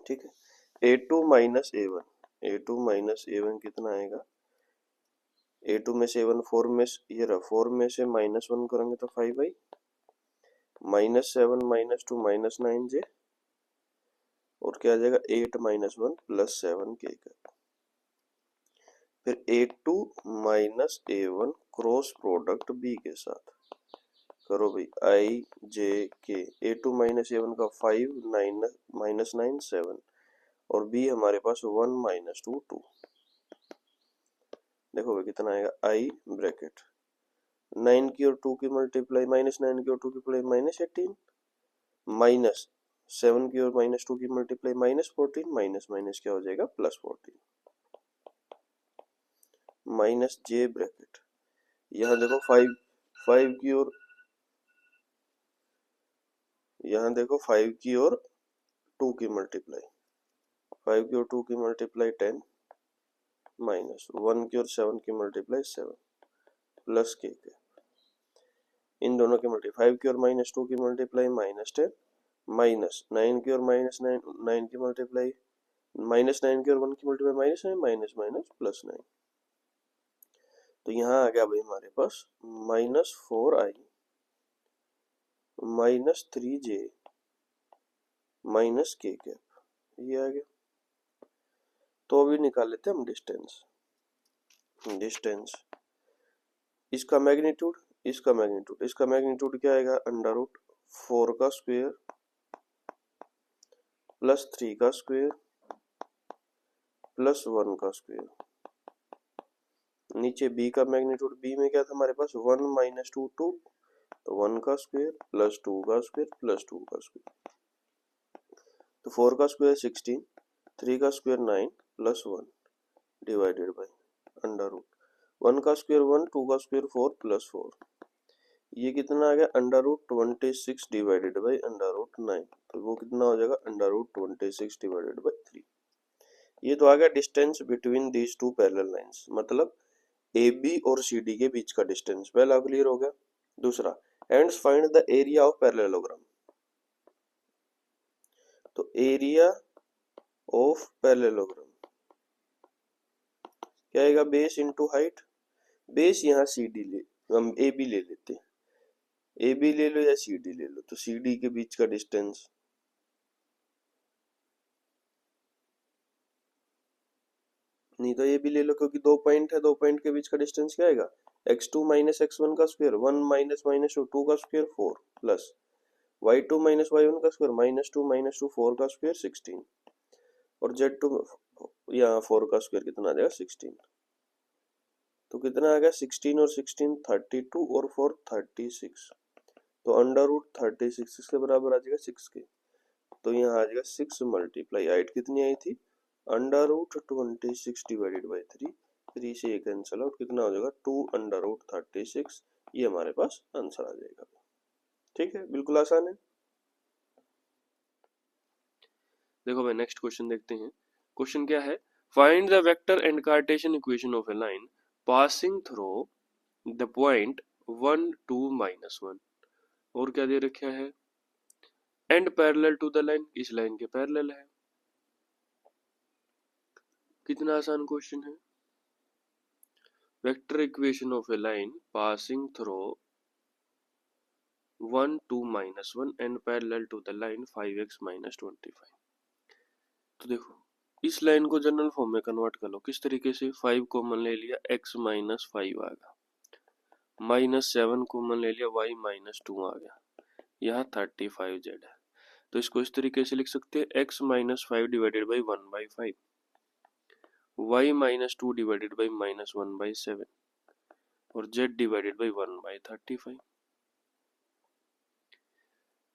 ठीक है, a2 माइनस a1 कितना आएगा, a2 में से a1 4 में ये रहा, 4 में से -1 करेंगे तो 5i -7 -2 -9j, और क्या आ जाएगा 8 - 1 प्लस 7k का। फिर a2 minus a1 cross product b के साथ करो भाई, i j k। a2 minus a1 का 5 -9 7, और b हमारे पास 1 - 2 2। देखो भाई कितना आएगा, i ब्रैकेट 9 की और 2 की मल्टीप्लाई, -9 की और 2 की मल्टीप्लाई -18, माइनस 7 की और -2 की मल्टीप्लाई -14, माइनस माइनस क्या हो जाएगा +14, माइनस j ब्रैकेट। यहाँ देखो 5 की और, यहाँ देखो 5 की और 2 की मल्टीप्लाई, 5 की और 2 की मल्टीप्लाई 10, माइनस 1 की और 7 की मल्टीप्लाई 7 प्लस k के। इन दोनों की मल्टीप्लाई 5 की और -2 की मल्टीप्लाई -10, माइनस 9 की और -9 की मल्टीप्लाई, -9 की और 1 की मल्टीप्लाई -9, माइनस माइनस +9। तो यहाँ आ गया भाई हमारे पास -4i -3j -k कैप, ये आ गया। तो अभी निकाल लेते हैं हम डिस्टेंस, इसका मैग्नीट्यूड, इसका मैग्नीट्यूड क्या आएगा, √4 का स्क्वायर प्लस 3 का स्क्वायर प्लस 1 का स्क्वायर। नीचे b का मैग्नीट्यूड, b में क्या था हमारे पास 1 - 2 2, तो 1 का स्क्वायर प्लस 2 का स्क्वायर प्लस 2 का स्क्वायर। तो 4 का स्क्वायर 16, 3 का स्क्वायर 9 प्लस 1 डिवाइडेड बाई √1 का स्क्वायर 1, 2 का स्क्वायर 4 प्लस 4। ये कितना आ गया, √26 डिवाइडेड बाई √9, तो वो कितना हो जाएगा, √26 डिवाइडेड बाई 3। ये तो आ गया distance between these to parallel lines, मतलब ए बी और सी डी के बीच का डिस्टेंस। पहला क्लियर हो गया। दूसरा, and find the area of parallelogram. तो एरिया ऑफ पैरेललोग्राम क्या आएगा, बेस इनटू हाइट। बेस यहाँ सी डी ले, हम ए बी ले लेते हैं, ए बी ले लो या सी डी ले लो, तो सी डी के बीच का डिस्टेंस, नहीं तो ये भी ले लो क्योंकि 2 पॉइंट है, 2 पॉइंट के बीच का डिस्टेंस क्या आएगा, x2 - x1 का स्क्वायर, 1 - -2 का square 4 plus y2 minus y1 का स्क्वायर माइनस टू 4 का स्क्वायर 16 और z2 यहाँ 4 का स्क्वायर कितना आ जाएगा 16। तो कितना आ गया 16 और 16 32 और 4 36। तो अंडर रूट 36 इसके बराबर आ जाएगा 6 के। तो यहाँ आ जाएगा 6 मल्टीप्लाई हाइट कितनी आई थी अंडर रूट 26 डिवाइडेड बाई 3। 3 से ये कैंसिल आउट कितना हो जाएगा 2 अंडर रूट 36। ये हमारे पास आंसर आ जाएगा। ठीक है, बिल्कुल आसान है। देखो भाई नेक्स्ट क्वेश्चन देखते हैं। क्वेश्चन क्या है, find the vector and Cartesian equation of a line passing through the point 1 2 -1। और क्या दे रखा है, and parallel to the line, इस लाइन के पैरेलल है। कितना आसान क्वेश्चन है। Vector equation of a line passing through 1 2 -1 and parallel to the line 5x - 25। तो देखो इस लाइन को जनरल फॉर्म में कन्वर्ट कर लो। किस तरीके से, 5 कॉमन ले लिया x - 5 आ गया, -7 कॉमन ले लिया y - 2 आ गया, यहाँ 35z है। तो इसको इस तरीके से लिख सकते हैं x - 5 divided by 1/5, y - 2 divided by -1/7 और z डिवाइडेड बाई 1/35।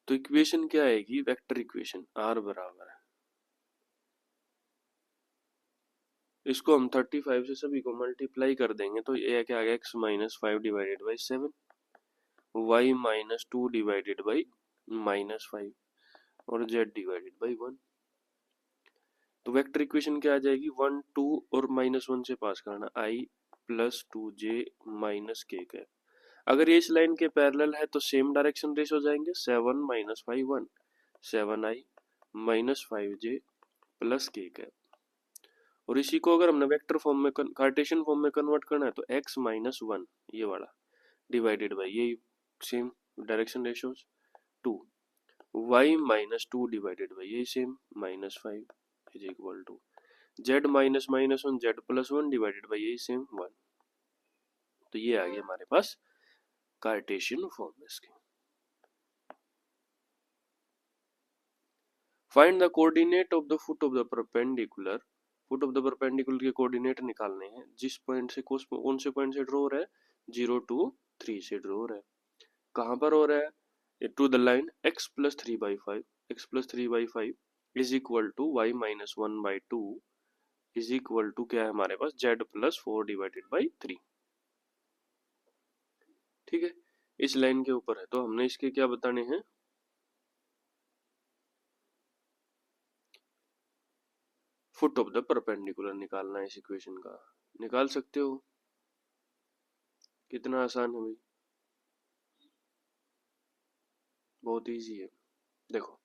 तो इक्वेशन क्या आएगी, वेक्टर इक्वेशन r बराबर है, इसको हम 35 से सभी को मल्टीप्लाई कर देंगे तो ये क्या आ गया x - 5 divided by 7, y - 2 divided by -5 और z डिवाइडेड बाई 1। तो वेक्टर इक्वेशन क्या आ जाएगी, 1 2 और -1 से पास करना i + 2j - k कैप। अगर ये इस लाइन के पैरेलल है तो सेम डायरेक्शन रेस हो जाएंगे, 7 - 5 1 7i - 5j + k कैप। और इसी को अगर हमने वेक्टर फॉर्म में कार्टेशियन फॉर्म में कन्वर्ट करना है तो x - 1 ये वाला डिवाइडेड बाई ये same direction ratios 2, y - 2 divided by ये same -5 is equal to z - -1 z + 1 divided by ये सेम 1। तो ये आ गया हमारे पास कार्टेशियन फॉर्म इसके। Find the coordinate of the foot of the perpendicular. Foot of the perpendicular के कोऑर्डिनेट निकालने हैं, जिस पॉइंट से कौन से पॉइंट से ड्रॉ हो रहा है, 0 2 3 से ड्रॉ हो रहा है। कहाँ पर हो रहा है, to the line x + 3/5, x + 3/5 is equal to y - 1/2 is equal to क्या है हमारे पास z + 4 डिवाइडेड बाई 3। ठीक है, इस लाइन के ऊपर है तो हमने इसके क्या बताने हैं, फुट ऑफ द परपेंडिकुलर निकालना है। इस इक्वेशन का निकाल सकते हो, कितना आसान है भाई, बहुत इजी है। देखो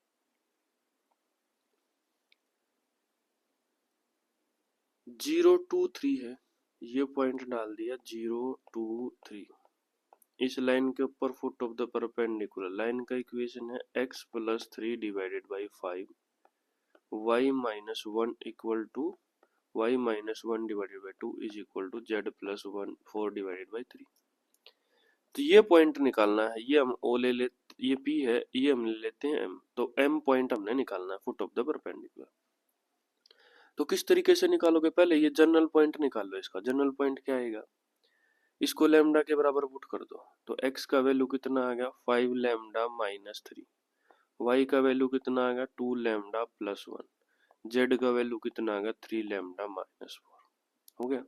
0 2 3 है, ये पॉइंट डाल दिया 0 2 3। इस लाइन के ऊपर foot of the perpendicular, line का इक्वेशन है x + 3 divided by 5 y - 1 equal to y - 1 divided by 2 is equal to z + 1 4 divided by 3। तो ये पॉइंट निकालना है, ये हम o ले लेते, ये p है, ये हम ले लेते हैं m। तो m पॉइंट हमने निकालना है फुट ऑफ द परपेंडिकुलर। तो किस तरीके से निकालोगे, पहले ये जनरल पॉइंट निकाल लो। इसका जनरल पॉइंट क्या आएगा, इसको लैम्डा के बराबर पुट कर दो तो x का वैल्यू कितना आ गया 5 लैम्डा - 3, y का वैल्यू कितना आ गया 2 लैम्डा + 1, z का वैल्यू कितना आ गया 3 लैम्डा - 4। हो गया।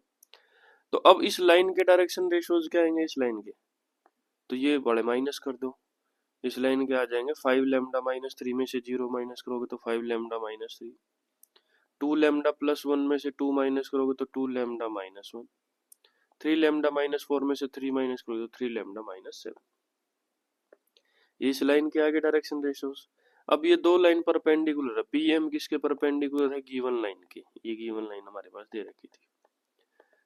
तो अब इस लाइन के डायरेक्शन रेशियोज क्या आएंगे इस लाइन के, तो ये बड़े माइनस कर दो। इस लाइन के आ जाएंगे 5 लैम्डा - 3 में से 0 माइनस करोगे तो 5 लैम्डा - 3, 2 लैम्डा + 1 में से 2 माइनस करोगे तो 2 लैम्डा - 1, 3 लैम्डा - 4 में से 3 माइनस करोगे तो 3 लैम्डा - 7। ये इस लाइन के आगे डायरेक्शन रेशियोज। अब ये दो लाइन परपेंडिकुलर है, पीएम किसके परपेंडिकुलर है, गिवन लाइन के, ये गिवन लाइन हमारे पास दे रखी थी।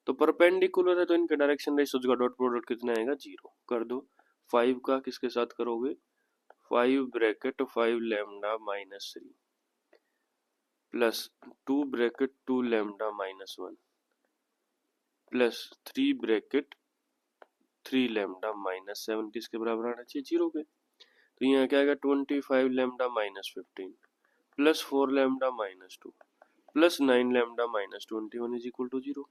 तो परपेंडिकुलर है तो इनके डायरेक्शन रेशियोज का डॉट प्रोडक्ट कितना आएगा 0 कर दो। 5 का किसके साथ करोगे, 5 bracket 5 lambda -3 plus 2 bracket 2 lambda -1 plus 3 bracket 3 lambda -7 किसके बराबर आना चाहिए 0 के। तो यहाँ क्या आएगा 25 lambda minus 15 plus 4 lambda minus 2 plus 9 lambda minus 21 is equal to 0।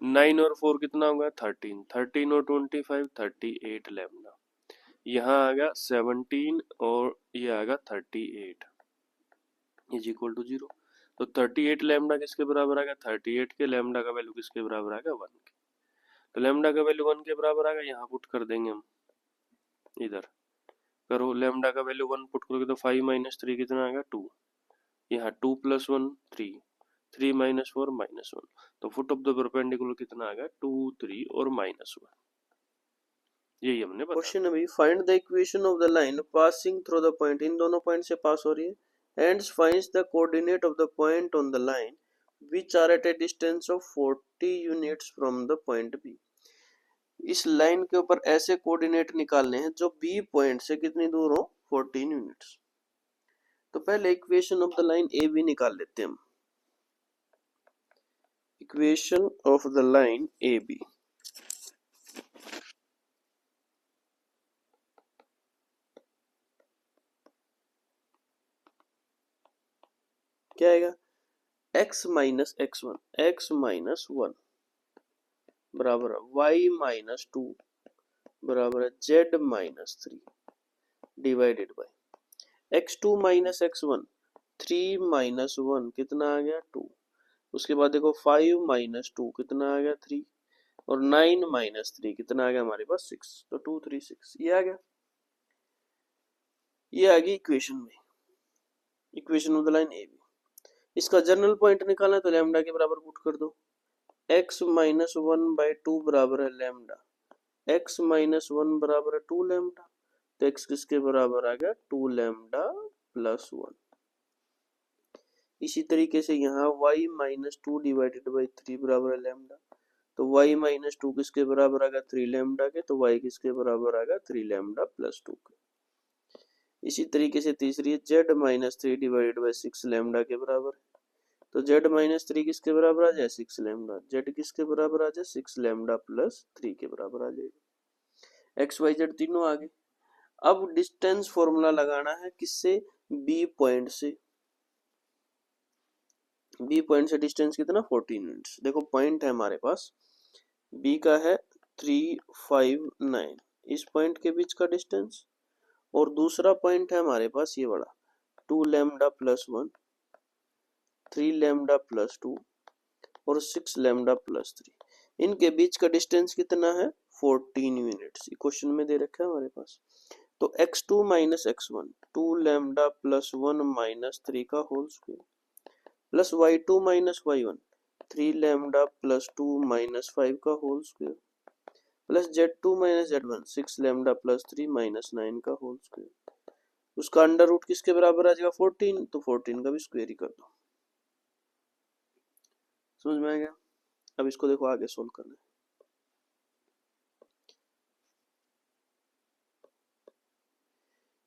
9 और 4 कितना होगा 13, 13 और 25 38 लैम्डा। यहाँ आ गया 17 और ये आएगा 38 इज इक्वल टू 0। तो 38 लैम्डा किसके बराबर आ गया 38 के लैम्डा का वैल्यू किसके बराबर आ गया 1 के। तो लैम्डा का वैल्यू 1 के बराबर आ गया, यहाँ पुट कर देंगे हम, इधर करो लैम्डा का वैल्यू 1 पुट करोगे तो 5 माइनस 3 कितना आएगा 2, यहाँ 2 प्लस 1 3, 3 माइनस 4 माइनस 1। तो फुट ऑफ द परपेंडिकुलर कितना आ गया 2 3 और माइनस 1, यही हमने बता। क्वेश्चन अभी find the equation of the line passing through the point, इन दोनों पॉइंट से पास हो रही है, and finds the coordinate of the point on the line which are at a distance of 40 units from the point B. इस line के ऊपर ऐसे कोऑर्डिनेट निकालने हैं जो बी पॉइंट से कितनी दूर हो 14 यूनिट्स। तो पहले equation of the line A B निकाल लेते हैं हम। Equation of the line A B क्या आएगा x minus x one, x minus one बराबर है y माइनस टू बराबर है z minus three divided by x two minus x one, three minus one कितना आ गया 2। उसके बाद देखो 5 माइनस 2 कितना आ गया 3 और 9 माइनस 3 कितना आ गया हमारे पास 6। तो 2 3 6 ये आ गया, ये आ गई इक्वेशन में, equation of the line A B. इसका जनरल पॉइंट निकालना है तो लैम्डा के बराबर पुट कर दो, x minus one by to बराबर है लैम्डा, x माइनस वन बराबर है 2 लैम्डा, तो x किसके बराबर आ गया 2 लैम्डा प्लस 1। इसी तरीके से यहाँ y minus two divided by three बराबर है लैम्डा, तो y माइनस टू किसके बराबर आ गया 3 लैम्डा के, तो y किसके बराबर आ गया 3 लैम्डा प्लस 2 के। इसी तरीके से तीसरी है z minus three divided by 6 lambda के बराबर है, तो z माइनस थ्री किसके बराबर आ जाए 6 लैम्डा, z किसके बराबर आ जाए 6 लैम्डा प्लस 3 के बराबर आ जाएगा। एक्स वाई जेड तीनों आ गए। अब डिस्टेंस फॉर्मूला लगाना है किससे बी पॉइंट से, बी पॉइंट से डिस्टेंस कितना 14 यूनिट्स। देखो पॉइंट है हमारे पास बी का है 359, इस पॉइंट के बीच का डिस्टेंस, और दूसरा पॉइंट है हमारे पास ये बड़ा 2 लैम्डा प्लस 1, 3 लैम्डा प्लस 2 और 6 लैम्डा प्लस 3, इनके बीच का डिस्टेंस कितना है 14 यूनिट्स। क्वेश्चन में दे रखा है हमारे पास। तो x2 minus x one 2 lambda plus 1 minus 3 का whole square plus y2 minus y1 3 lambda plus 2 minus 5 का whole square plus z2 minus z1 6 lambda plus 3 minus 9 का होल स्क्वायर। उसका अंडर रूट किसके बराबर आ जाएगा 14, तो 14 का भी स्क्वायर ही कर दो। समझ में आ गया। अब इसको देखो आगे सोल्व करना है।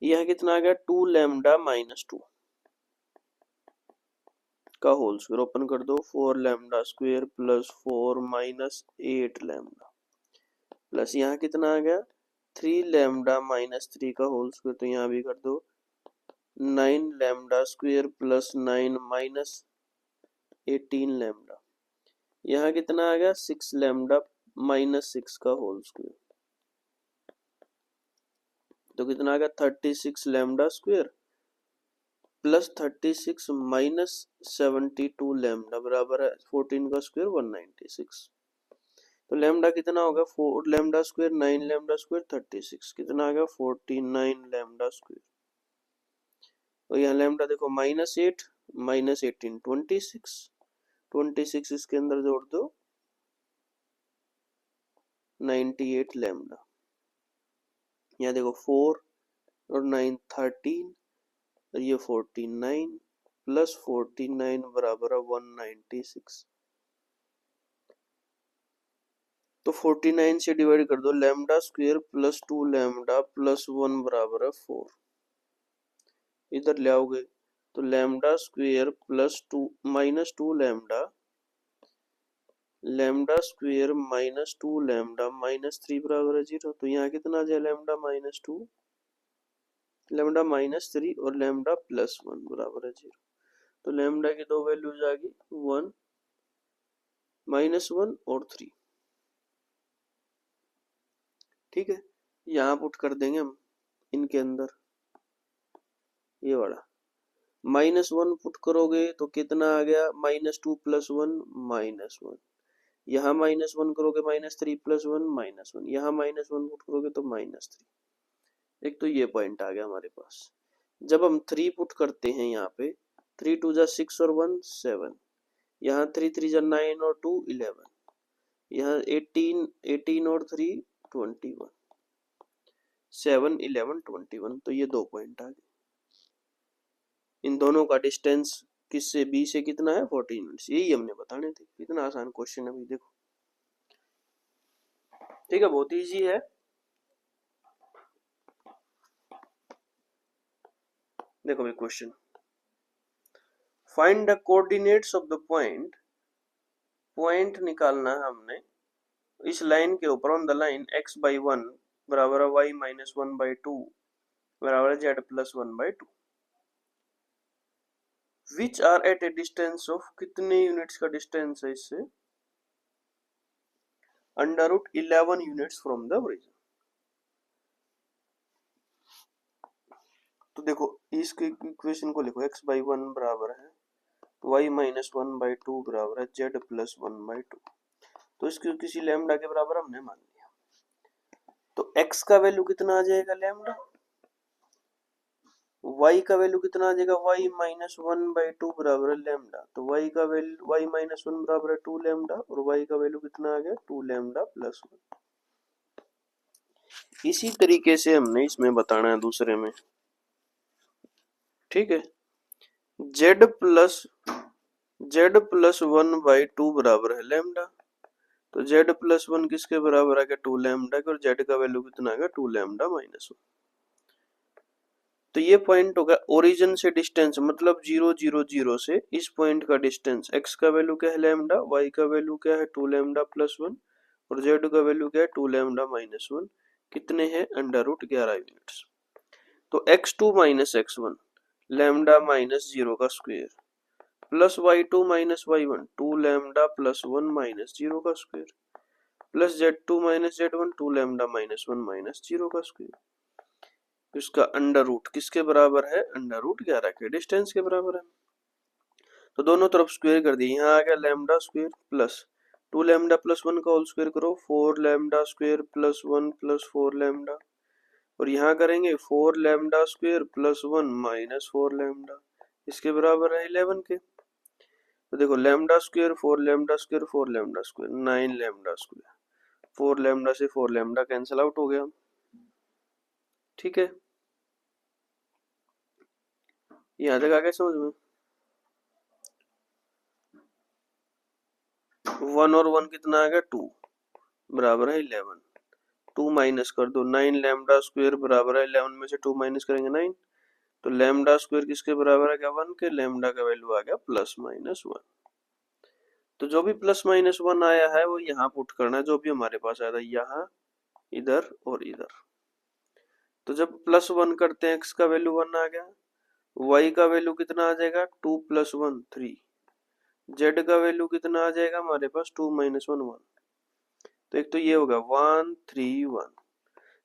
यह कितना आ गया 2 लैम्डा माइनस 2 का होल स्क्वायर, ओपन कर दो 4 lambda square plus 4 minus 8 lambda plus यहाँ कितना आ गया 3 लैम्डा माइनस 3 का होल स्क्वायर, तो यहाँ भी कर दो 9 lambda square plus 9 minus 18 lambda, यहाँ कितना आ गया 6 लैम्डा माइनस 6 का होल स्क्वायर, तो कितना आ गया 36 lambda square plus 36 minus 72 lambda बराबर है 14 का स्क्वायर 196। तो लैम्डा कितना होगा 4 लैम्डा स्क्वायर 9 लैम्डा स्क्वायर 36 कितना आ गया 49 लैम्डा स्क्वायर। और यहाँ लैम्डा देखो माइनस 8 माइनस 18 26, 26 इसके अंदर जोड़ दो 98 लैम्डा। यहाँ देखो 4 और 9 13 और ये 49 प्लस 49 बराबर है 196। तो 49 से डिवाइड कर दो lambda square plus 2 lambda plus 1 बराबर है 4, इधर ले आओगे तो lambda square plus 2 minus 2 lambda, lambda square minus 2 lambda minus 3 बराबर है 0, तो यहाँ कितना आ जाए लैम्डा माइनस 2 लैम्डा -3 और लैम्डा +1 बराबर है 0। तो लैम्डा की दो वैल्यूज आ गई 1 -1 और 3। ठीक है, यहाँ पुट कर देंगे हम इनके अंदर ये वाला -1 पुट करोगे तो कितना आ गया -2 + 1 -1। यहाँ -1 करोगे -3 + 1 -1। यहाँ -1 पुट करोगे तो -3। एक तो ये पॉइंट आ गया हमारे पास। जब हम 3 पुट करते हैं यहाँ पे 3 2 जा 6 और 1 7। यहाँ 3 3 जा 9 और 2 11। यहाँ 18 और 3 21। 7 11 21। तो ये 2 पॉइंट आ गए। इन दोनों का डिस्टेंस किससे बी से कितना है 14 यूनिट्स। यही हमने बताने थे। कितना आसान क्वेश्चन है भाई, देखो। ठीक है, बहुत इजी है। देखो भाई question, find the coordinates of the point. Point निकालना है हमने इस लाइन के ऊपर ऑन द लाइन x/1 बराबर है y - 1/2 बराबर है z + 1/2। Which are at a distance of, कितने यूनिट्स का डिस्टेंस है इससे, √11 यूनिट्स फ्रॉम द ओरिजिन। तो देखो इसके इक्वेशन को लिखो x/1 बराबर है y - 1/2 बराबर है z + 1/2। तो इसको किसी लैम्डा के बराबर हमने मान लिया। तो x का वैल्यू कितना आ जाएगा लैम्डा, y का वैल्यू कितना आ जाएगा y - 1/2 बराबर है लैम्डा। तो y का वैल्यू y - 1 बराबर है 2 लैम्डा और y का वैल्यू कितना आ गया 2 लैम्डा + 1। इसी तरीके से हमने इसमें बताना है दूसरे में। ठीक है, z + 1/2 बराबर है लैम्डा। तो z + 1 किसके बराबर आ गया 2 लैम्डा के, और z का वैल्यू कितना आ गया 2 लैम्डा - 1। तो ये पॉइंट होगा ओरिजिन से डिस्टेंस, मतलब 0 0 0 से इस पॉइंट का डिस्टेंस। x का वैल्यू क्या है लैम्डा, y का वैल्यू क्या है 2 लैम्डा + 1 और z का वैल्यू क्या है 2 लैम्डा - 1। कितने हैं √11 यूनिट्स। तो x2 - x1 लैम्डा - 0 का square plus y2 - y1 2 lambda + 1 - 0 का square plus z2 - z1 2 lambda - 1 - 0 का स्क्वायर। इसका अंडर रूट किसके बराबर है, √11 के डिस्टेंस के बराबर है। तो दोनों तरफ स्क्वायर कर दिए। यहाँ आ गया लैम्डा स्क्वायर प्लस 2 लैम्डा + 1 का होल स्क्वायर करो 4 लैम्डा स्क्वायर + 1 + 4 लैम्डा, और यहाँ करेंगे 4 लैम्डा स्क्वायर + 1 - 4 लैम्डा, इसके बराबर है 11 के। तो देखो lambda square 4 lambda square 4 lambda square 9 lambda square, 4 lambda से 4 लैम्डा कैंसिल आउट हो गया। ठीक है, यहाँ तक आ गया समझ में। 1 और 1 कितना आ गया 2 बराबर है 11। 2 माइनस कर दो 9 लैम्डा स्क्वायर बराबर है 11 में से 2 माइनस करेंगे 9। तो लैम्डा स्क्वायर किसके बराबर है क्या 1 के, लैम्डा का वैल्यू आ गया +-1। तो जो भी +-1 आया है वो यहाँ पुट करना है, जो भी हमारे पास आया था यहाँ, इधर और इधर। तो जब +1 करते हैं x का वैल्यू 1 आ गया, y का वैल्यू कितना आ जाएगा 2 + 1 3, z का वैल्यू कितना आ जाएगा हमारे पास 2 - 1 1। तो एक तो ये होगा 1 3 1।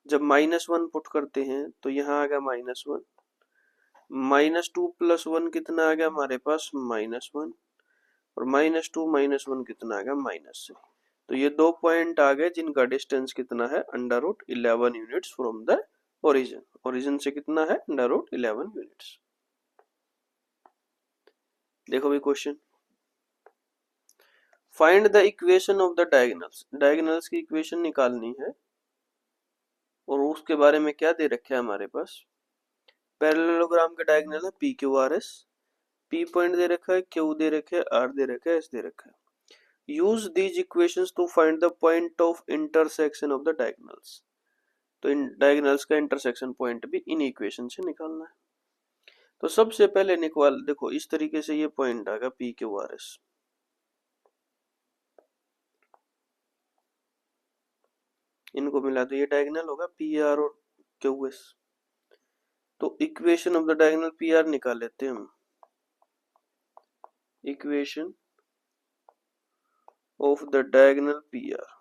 जब -1 पुट करते हैं तो यहाँ आ गया -1, -2 + 1 कितना आ गया हमारे पास -1, और -2 - 1 कितना आ गया -3। तो ये 2 पॉइंट आ गए जिनका डिस्टेंस कितना है √11 units from the origin. Origin से कितना है √11 यूनिट्स। देखो भाई question, find the equation of the diagonals. Diagonals की इक्वेशन निकालनी है, और उसके बारे में क्या दे रखा है हमारे पास। पैरेललोग्राम का डायगोनल है P Q R S. P point दे रखा है, क्यू दे रखा है, आर दे रखा है, एस दे रखा है। Use these equations to find the point of intersection of the diagonals. तो इन डायगोनल्स का इंटरसेक्शन पॉइंट भी इन इक्वेशन से निकालना है। तो सबसे पहले निकाल, देखो इस तरीके से ये पॉइंट आएगा पी क्यू आर एस। इनको मिला तो ये डायगोनल होगा पी आर और क्यू एस। तो equation of the diagonal P R निकाल लेते हैं हम। Equation of the diagonal P R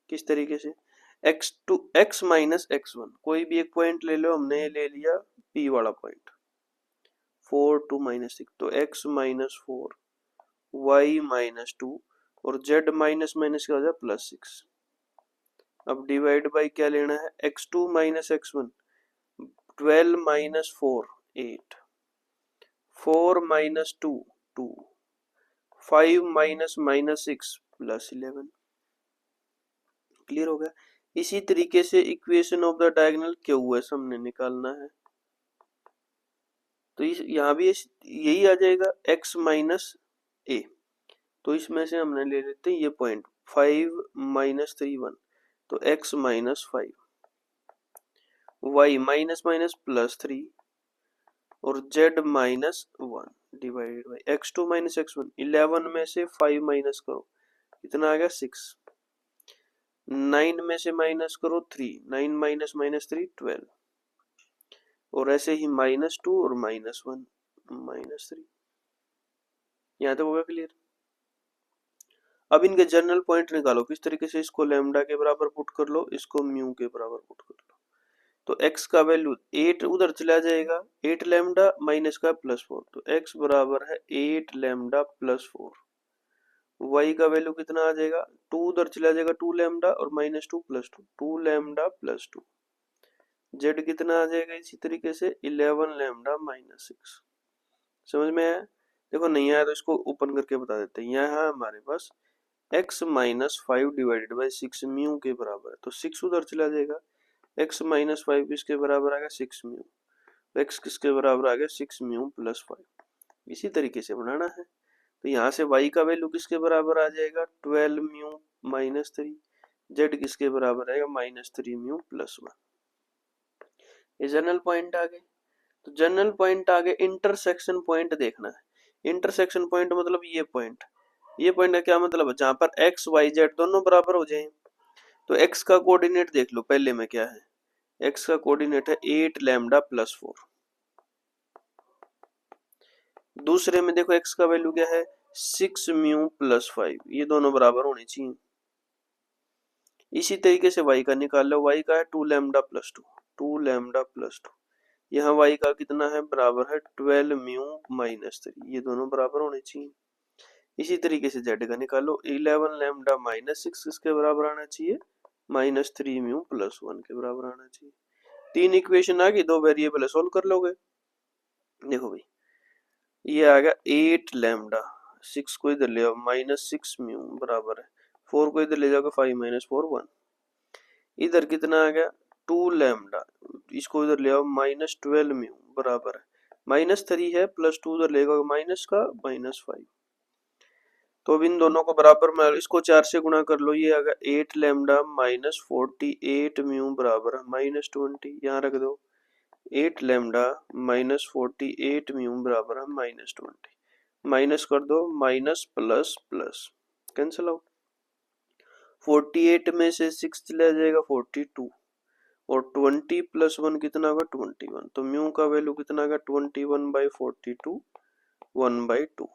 किस तरीके से, x माइनस x1, कोई भी एक पॉइंट ले लो, हमने ले लिया p वाला पॉइंट 4 2 माइनस 6, तो x माइनस 4 y माइनस 2 और z माइनस माइनस क्या हो जाए प्लस 6। अब डिवाइड बाई क्या लेना है, x2 minus x1 12 minus 4 8 4 minus 2 2 5 minus minus 6 plus 11। Clear हो गया। इसी तरीके से equation of the diagonal Q S हमने निकालना है, तो यहाँ भी यही आ जाएगा x माइनस ए, तो इसमें से हमने ले लेते हैं ये पॉइंट 5 माइनस 3 1, तो x minus 5 y minus minus plus 3 और z minus 1 divided by x2 minus x1। 11 में से 5 माइनस करो, कितना आ गया 6। 9 में से माइनस करो 3, 9 माइनस माइनस 3 12, और ऐसे ही माइनस 2 और माइनस 1 माइनस 3। यहाँ तक होगा क्लियर। अब इनके जनरल पॉइंट निकालो किस तरीके से, इसको लैम्डा के बराबर पुट कर लो, इसको म्यू के बराबर पुट कर लो, तो x का वैल्यू 8 उधर चला जाएगा, 8 लैम्डा माइनस का प्लस 4, तो x बराबर है 8 लैम्डा प्लस 4। y का वैल्यू कितना आ जाएगा, 2 उधर चला जाएगा 2 लैम्डा और minus 2 plus 2 2 lambda plus 2। z कितना आ जाएगा इसी तरीके से 11 लैम्डा माइनस 6। समझ में आया। देखो नहीं आया तो इसको ओपन करके बता देते हैं। यहाँ हमारे पास x minus 5 divided by 6 mu के बराबर है, तो 6 उधर चला जाएगा, x माइनस 5 किसके बराबर आ गया 6 म्यू, तो x किसके बराबर आ गया 6 म्यू प्लस 5। इसी तरीके से बनाना है, तो यहाँ से y का वैल्यू किसके बराबर आ जाएगा 12 म्यू माइनस 3, z किसके बराबर आएगा माइनस 3 म्यू प्लस 1। ये जनरल पॉइंट आ गए। तो जनरल पॉइंट आगे इंटरसेक्शन पॉइंट देखना है। इंटरसेक्शन पॉइंट मतलब ये पॉइंट का क्या मतलब है, जहां पर x y z दोनों बराबर हो जाएं। तो x का कोऑर्डिनेट देख लो, पहले में क्या है, x का कोऑर्डिनेट है 8 लैम्डा प्लस 4, दूसरे में देखो x का वैल्यू क्या है 6 म्यू प्लस 5, ये दोनों बराबर होने चाहिए। इसी तरीके से y का निकाल लो, y का है 2 लैम्डा प्लस 2 2 लैम्डा प्लस 2, यहाँ y का कितना है बराबर है 12 म्यू माइनस 3, ये दोनों बराबर होने चाहिए। इसी तरीके से z का निकालो, 11 लैम्डा माइनस 6 किसके बराबर आना चाहिए माइनस 3 म्यू प्लस 1 के बराबर आना चाहिए। तीन इक्वेशन आ गई, दो वेरिएबल है, सोल्व कर लोगे। देखो भाई ये आ गया 8 लैम्डा, 6 को इधर ले आओ माइनस 6 म्यू बराबर है 4 को इधर ले जाओगे 5 माइनस 4 1, इधर कितना आ गया 2 लैम्डा, इसको इधर ले आओ माइनस 12 म्यू बराबर है माइनस 3 है प्लस 2 उधर लेगा माइनस का माइनस 5। तो अब इन दोनों को बराबर में इसको 4 से गुणा कर लो, ये आ गया 8 लैम्डा माइनस 48 म्यू बराबर है माइनस 20, यहाँ रख दो 8 लैम्डा माइनस 48 म्यू बराबर है माइनस 20, माइनस कर दो minus plus plus cancel out, 48 में से 6 चला जाएगा 42 और 20 प्लस 1 कितना होगा 21, तो म्यू का वैल्यू कितना होगा 21/42 1/2।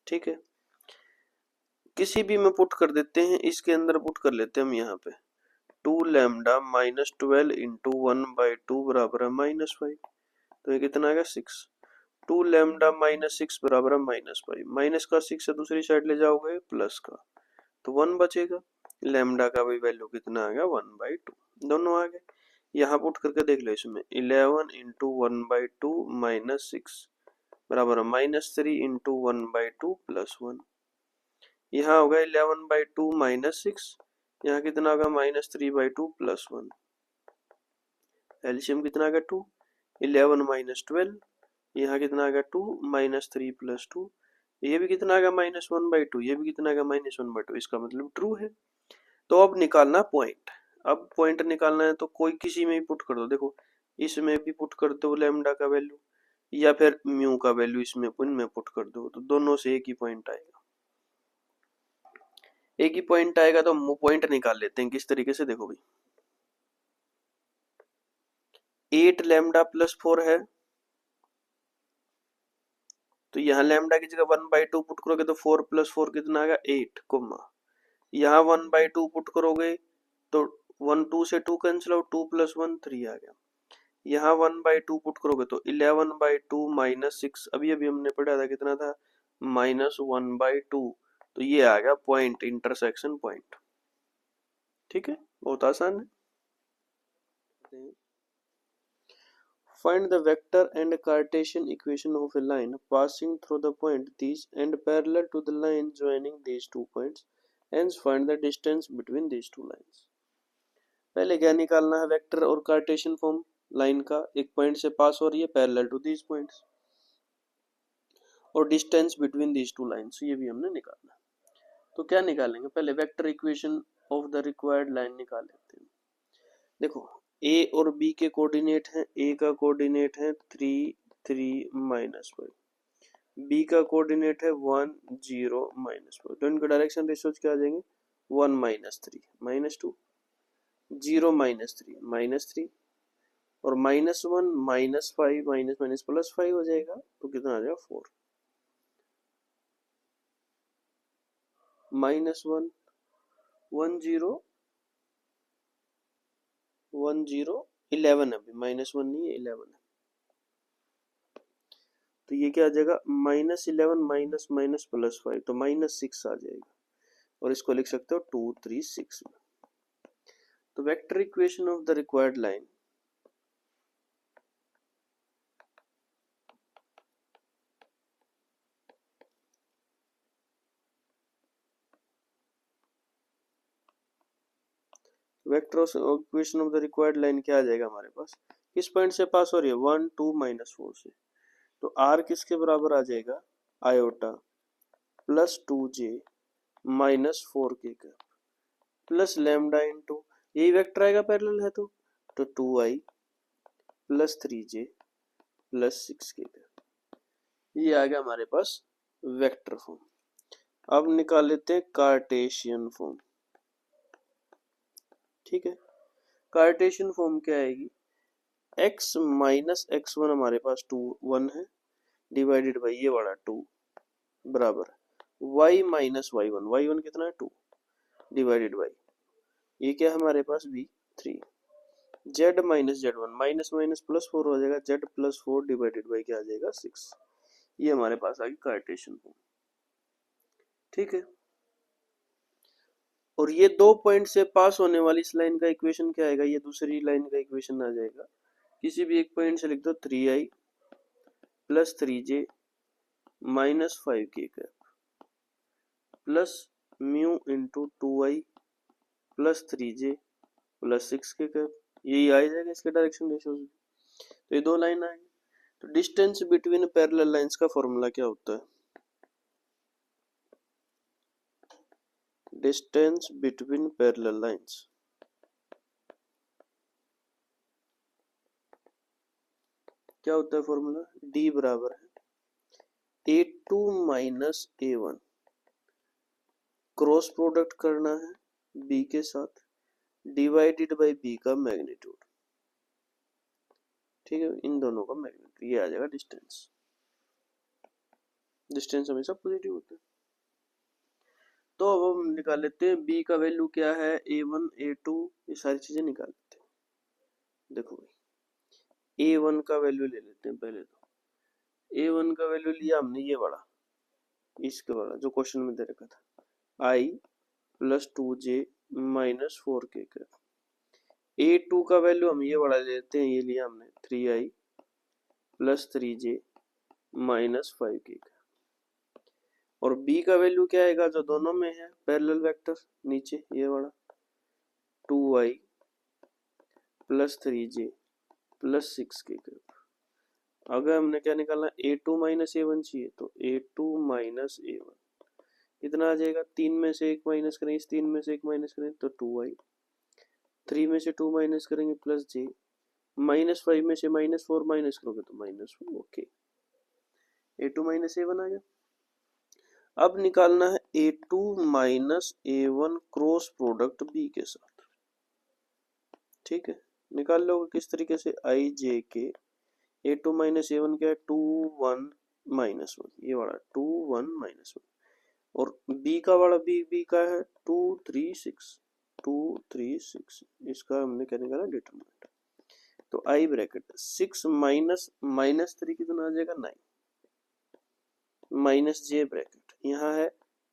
ठीक है, किसी भी में पुट कर देते हैं, इसके अंदर पुट कर लेते हैं हम यहाँ पे 2 लैम्डा माइनस 12 इंटू 1/2 बराबर है माइनस 5, तो ये कितना आएगा 6। 2 लैम्डा माइनस 6 बराबर है माइनस 5, माइनस का 6 से दूसरी साइड ले जाओगे प्लस का, तो 1 बचेगा, लैम्डा का भी वैल्यू कितना आ गया 1/2, दोनों आ गए। यहाँ पुट करके देख लो, इसमें 11 इंटू 1/2 माइनस 6 बराबर है माइनस 3 इंटू 1/2 प्लस 1, यहाँ होगा 11/2 माइनस 6, यहाँ कितना होगा माइनस 3/2 प्लस 1, एलसीएम कितना आ गया 2, 11 माइनस 12, यहाँ कितना आ गया 2 माइनस 3 प्लस 2, ये भी कितना आ गया माइनस 1/2, ये भी कितना आ गया माइनस 1/2, इसका मतलब ट्रू है। तो अब निकालना पॉइंट, अब पॉइंट निकालना है तो कोई किसी में भी पुट कर दो, देखो इसमें भी पुट कर दो लैम्डा का वैल्यू या फिर म्यू का वैल्यू इसमें इनमें पुट कर दो, तो दोनों से एक ही पॉइंट आएगा। एक ही पॉइंट आएगा तो हम वो पॉइंट निकाल लेते हैं किस तरीके से, देखो भाई 8 लैम्डा प्लस 4 है, तो यहाँ लैम्डा की जगह 1/2 पुट करोगे तो 4 + 4 कितना आएगा 8, कोमा यहाँ 1/2 पुट करोगे तो 1 2 से 2 कैंसिल आउट, 2 + 1 3 आ गया। यहाँ 1/2 पुट करोगे तो 11/2 -6, अभी अभी हमने पढ़ा था कितना था -1/2, तो ये आ गया पॉइंट, इंटरसेक्शन पॉइंट। ठीक है, बहुत आसान है। Find the vector and Cartesian equation of a line passing through the point these and parallel to the line joining these 2 points. Hence find the distance between these 2 lines. पहले क्या निकालना है, vector और कार्टेशियन फॉर्म लाइन का, एक point से pass हो रही है पैरेलल टू दीज पॉइंट्स, और डिस्टेंस बिटवीन दीज 2 लाइन्स, ये भी हमने निकालना है। तो क्या निकालेंगे, पहले vector equation of the required line निकाल लेते हैं। देखो ए और बी के कोऑर्डिनेट हैं, ए का कोऑर्डिनेट है 3 3 -5, बी का कोऑर्डिनेट है 1 0 -5, तो इनके डायरेक्शन रेशियोज क्या आ जाएंगे 1 -3 -2, 0 -3 -3, और -1 -5 +5 हो जाएगा, तो कितना आ जाएगा 4, -1 1 0 1 0 11 है, -1 नहीं है 11 है, तो ये क्या आ जाएगा -11 माइनस माइनस +5, तो -6 आ जाएगा, और इसको लिख सकते हो 2 3 6 में। तो vector equation of the required line vector equation of the required line क्या आ जाएगा हमारे पास, किस पॉइंट से पास हो रही है 1 2 -4 से, तो r किसके बराबर आ जाएगा iota +2j -4k plus lambda into, यही वेक्टर आएगा पैरेलल है तो 2i +3j +6k, ये आ गया हमारे पास वेक्टर फॉर्म। अब निकाल लेते हैं कार्टेशियन फॉर्म। ठीक है, कार्टेशियन फॉर्म क्या आएगी, x - x1 हमारे पास 2 1 है, डिवाइडेड बाई ये वाला 2 बराबर y - y1, y1 कितना है 2, डिवाइडेड बाई ये क्या है हमारे पास b 3, z - z1 minus minus +4 हो जाएगा, z +4 डिवाइडेड बाई क्या आ जाएगा 6, ये हमारे पास आ गई कार्टेशियन फॉर्म। ठीक है, और ये 2 पॉइंट से पास होने वाली इस लाइन का इक्वेशन क्या आएगा, ये दूसरी लाइन का इक्वेशन आ जाएगा, किसी भी एक पॉइंट से लिख दो 3i +3j -5k plus mu into 2i +3j +6k, यही आ जाएगा इसके डायरेक्शन रेशियोज। तो ये 2 लाइन आएंगे, तो डिस्टेंस बिटवीन पैरेलल लाइंस का फॉर्मूला क्या होता है, डिस्टेंस बिटवीन पैरेलल लाइंस क्या होता है फॉर्मूला, d बराबर है a2 - a1, क्रॉस प्रोडक्ट करना है b के साथ, डिवाइडेड बाई b का मैग्नीट्यूड। ठीक है, इन दोनों का मैग्नीट्यूड, ये आ जाएगा डिस्टेंस। डिस्टेंस हमेशा पॉजिटिव होता है। तो अब हम निकाल लेते हैं b का वैल्यू क्या है, a1 a2, ये सारी चीजें निकाल लेते हैं। देखो भाई a1 का वैल्यू ले लेते हैं पहले, तो a1 का वैल्यू लिया हमने ये वाला, इसके वाला जो क्वेश्चन में दे रखा था i +2j -4k a2 का वैल्यू हम ये वाला ले लेते हैं, ये लिया हमने 3i +3j -5k, और b का वैल्यू क्या आएगा जो दोनों में है पैरेलल वेक्टर नीचे, ये वाला 2i +3j +6k। अगर हमने क्या निकालना a2 - a1 चाहिए, तो a2 - a1 कितना आ जाएगा, 3 में से 1 माइनस करें, इस 3 में से 1 माइनस करें तो 2i, 3 में से 2 माइनस करेंगे +j, -5 में से -4 माइनस करोगे तो -4, ओके a2 - a1 आ गया। अब निकालना है A2 minus A1 cross product B के साथ। ठीक है, निकाल लोगे किस तरीके से, आई जे के A2 माइनस A1 क्या है, 2 1 माइनस 1, ये वाला 2 1 माइनस 1, और B का वाला B का है 2 3 6, 2 3 6, इसका हमने क्या निकाला, डिटरमिनेंट। तो आई ब्रैकेट 6 माइनस माइनस 3 कितना आ जाएगा, 9, माइनस जे ब्रैकेट, यहाँ है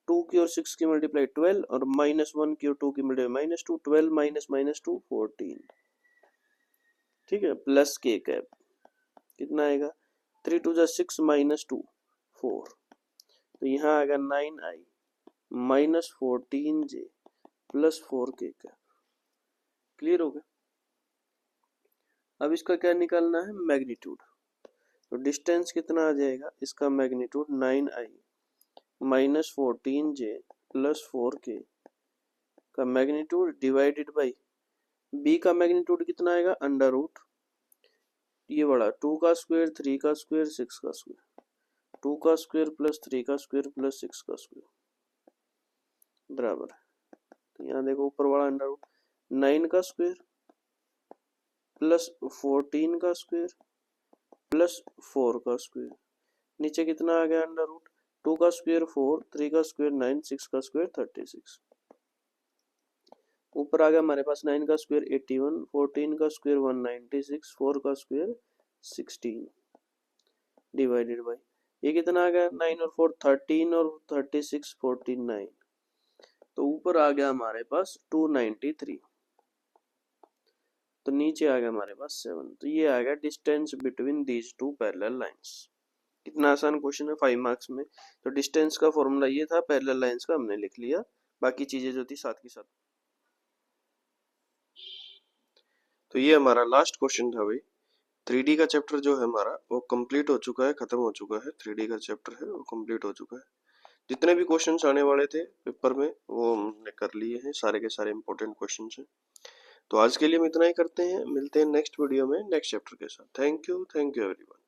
2 की और 6 की मल्टीप्लाई 12, और माइनस 1 की और 2 की मल्टीप्लाई माइनस 2, 12 माइनस माइनस 2 14। ठीक है, प्लस के कैप कितना आएगा, 3 2 जा 6 माइनस 2 4, तो यहाँ आएगा 9i माइनस 14 जे प्लस 4 के कैप। क्लियर हो गया। अब इसका क्या निकालना है, मैग्नीट्यूड। तो डिस्टेंस कितना आ जाएगा, इसका मैग्नीट्यूड 9i माइनस 14 जे प्लस 4 के का मैग्नीट्यूड डिवाइडेड बाई b का मैग्नीट्यूड कितना आएगा, अंडर रूट ये बड़ा 2 का स्क्वायर 3 का स्क्वायर 6 का स्क्वायर, 2 का स्क्वायर प्लस 3 का स्क्वायर प्लस 6 का स्क्वायर बराबर। तो यहाँ देखो ऊपर वाला अंडर रूट 9 का स्क्वायर प्लस 14 का स्क्वायर प्लस 4 का स्क्वायर, नीचे कितना आ गया, अंडर रूट 2 का स्क्वायर 4, 3 का स्क्वायर 9, 6 का स्क्वायर 36, ऊपर आ गया हमारे पास 9 का स्क्वायर 81, 14 का स्क्वायर 196, 4 का स्क्वायर 16 डिवाइडेड बाई ये कितना आ गया, 9 और 4 13 और 36 49, तो ऊपर आ गया हमारे पास 293, तो नीचे आ गया हमारे पास 7। तो ये आ गया distance between these to parallel lines. कितना आसान क्वेश्चन है 5 मार्क्स में। तो डिस्टेंस का फॉर्मूला ये था, पैरेलल लाइंस का हमने लिख लिया, बाकी चीजें जो थी साथ के साथ। तो ये हमारा लास्ट क्वेश्चन था भाई। 3D का चैप्टर जो है हमारा वो कंप्लीट हो चुका है, खत्म हो चुका है। 3D का चैप्टर है वो कंप्लीट हो चुका है। जितने भी क्वेश्चंस आने वाले थे पेपर में वो हमने कर लिए हैं, सारे के सारे इंपॉर्टेंट क्वेश्चंस हैं। तो आज के लिए हम इतना ही करते हैं, मिलते हैं नेक्स्ट वीडियो में नेक्स्ट चैप्टर के साथ। Thank you everyone.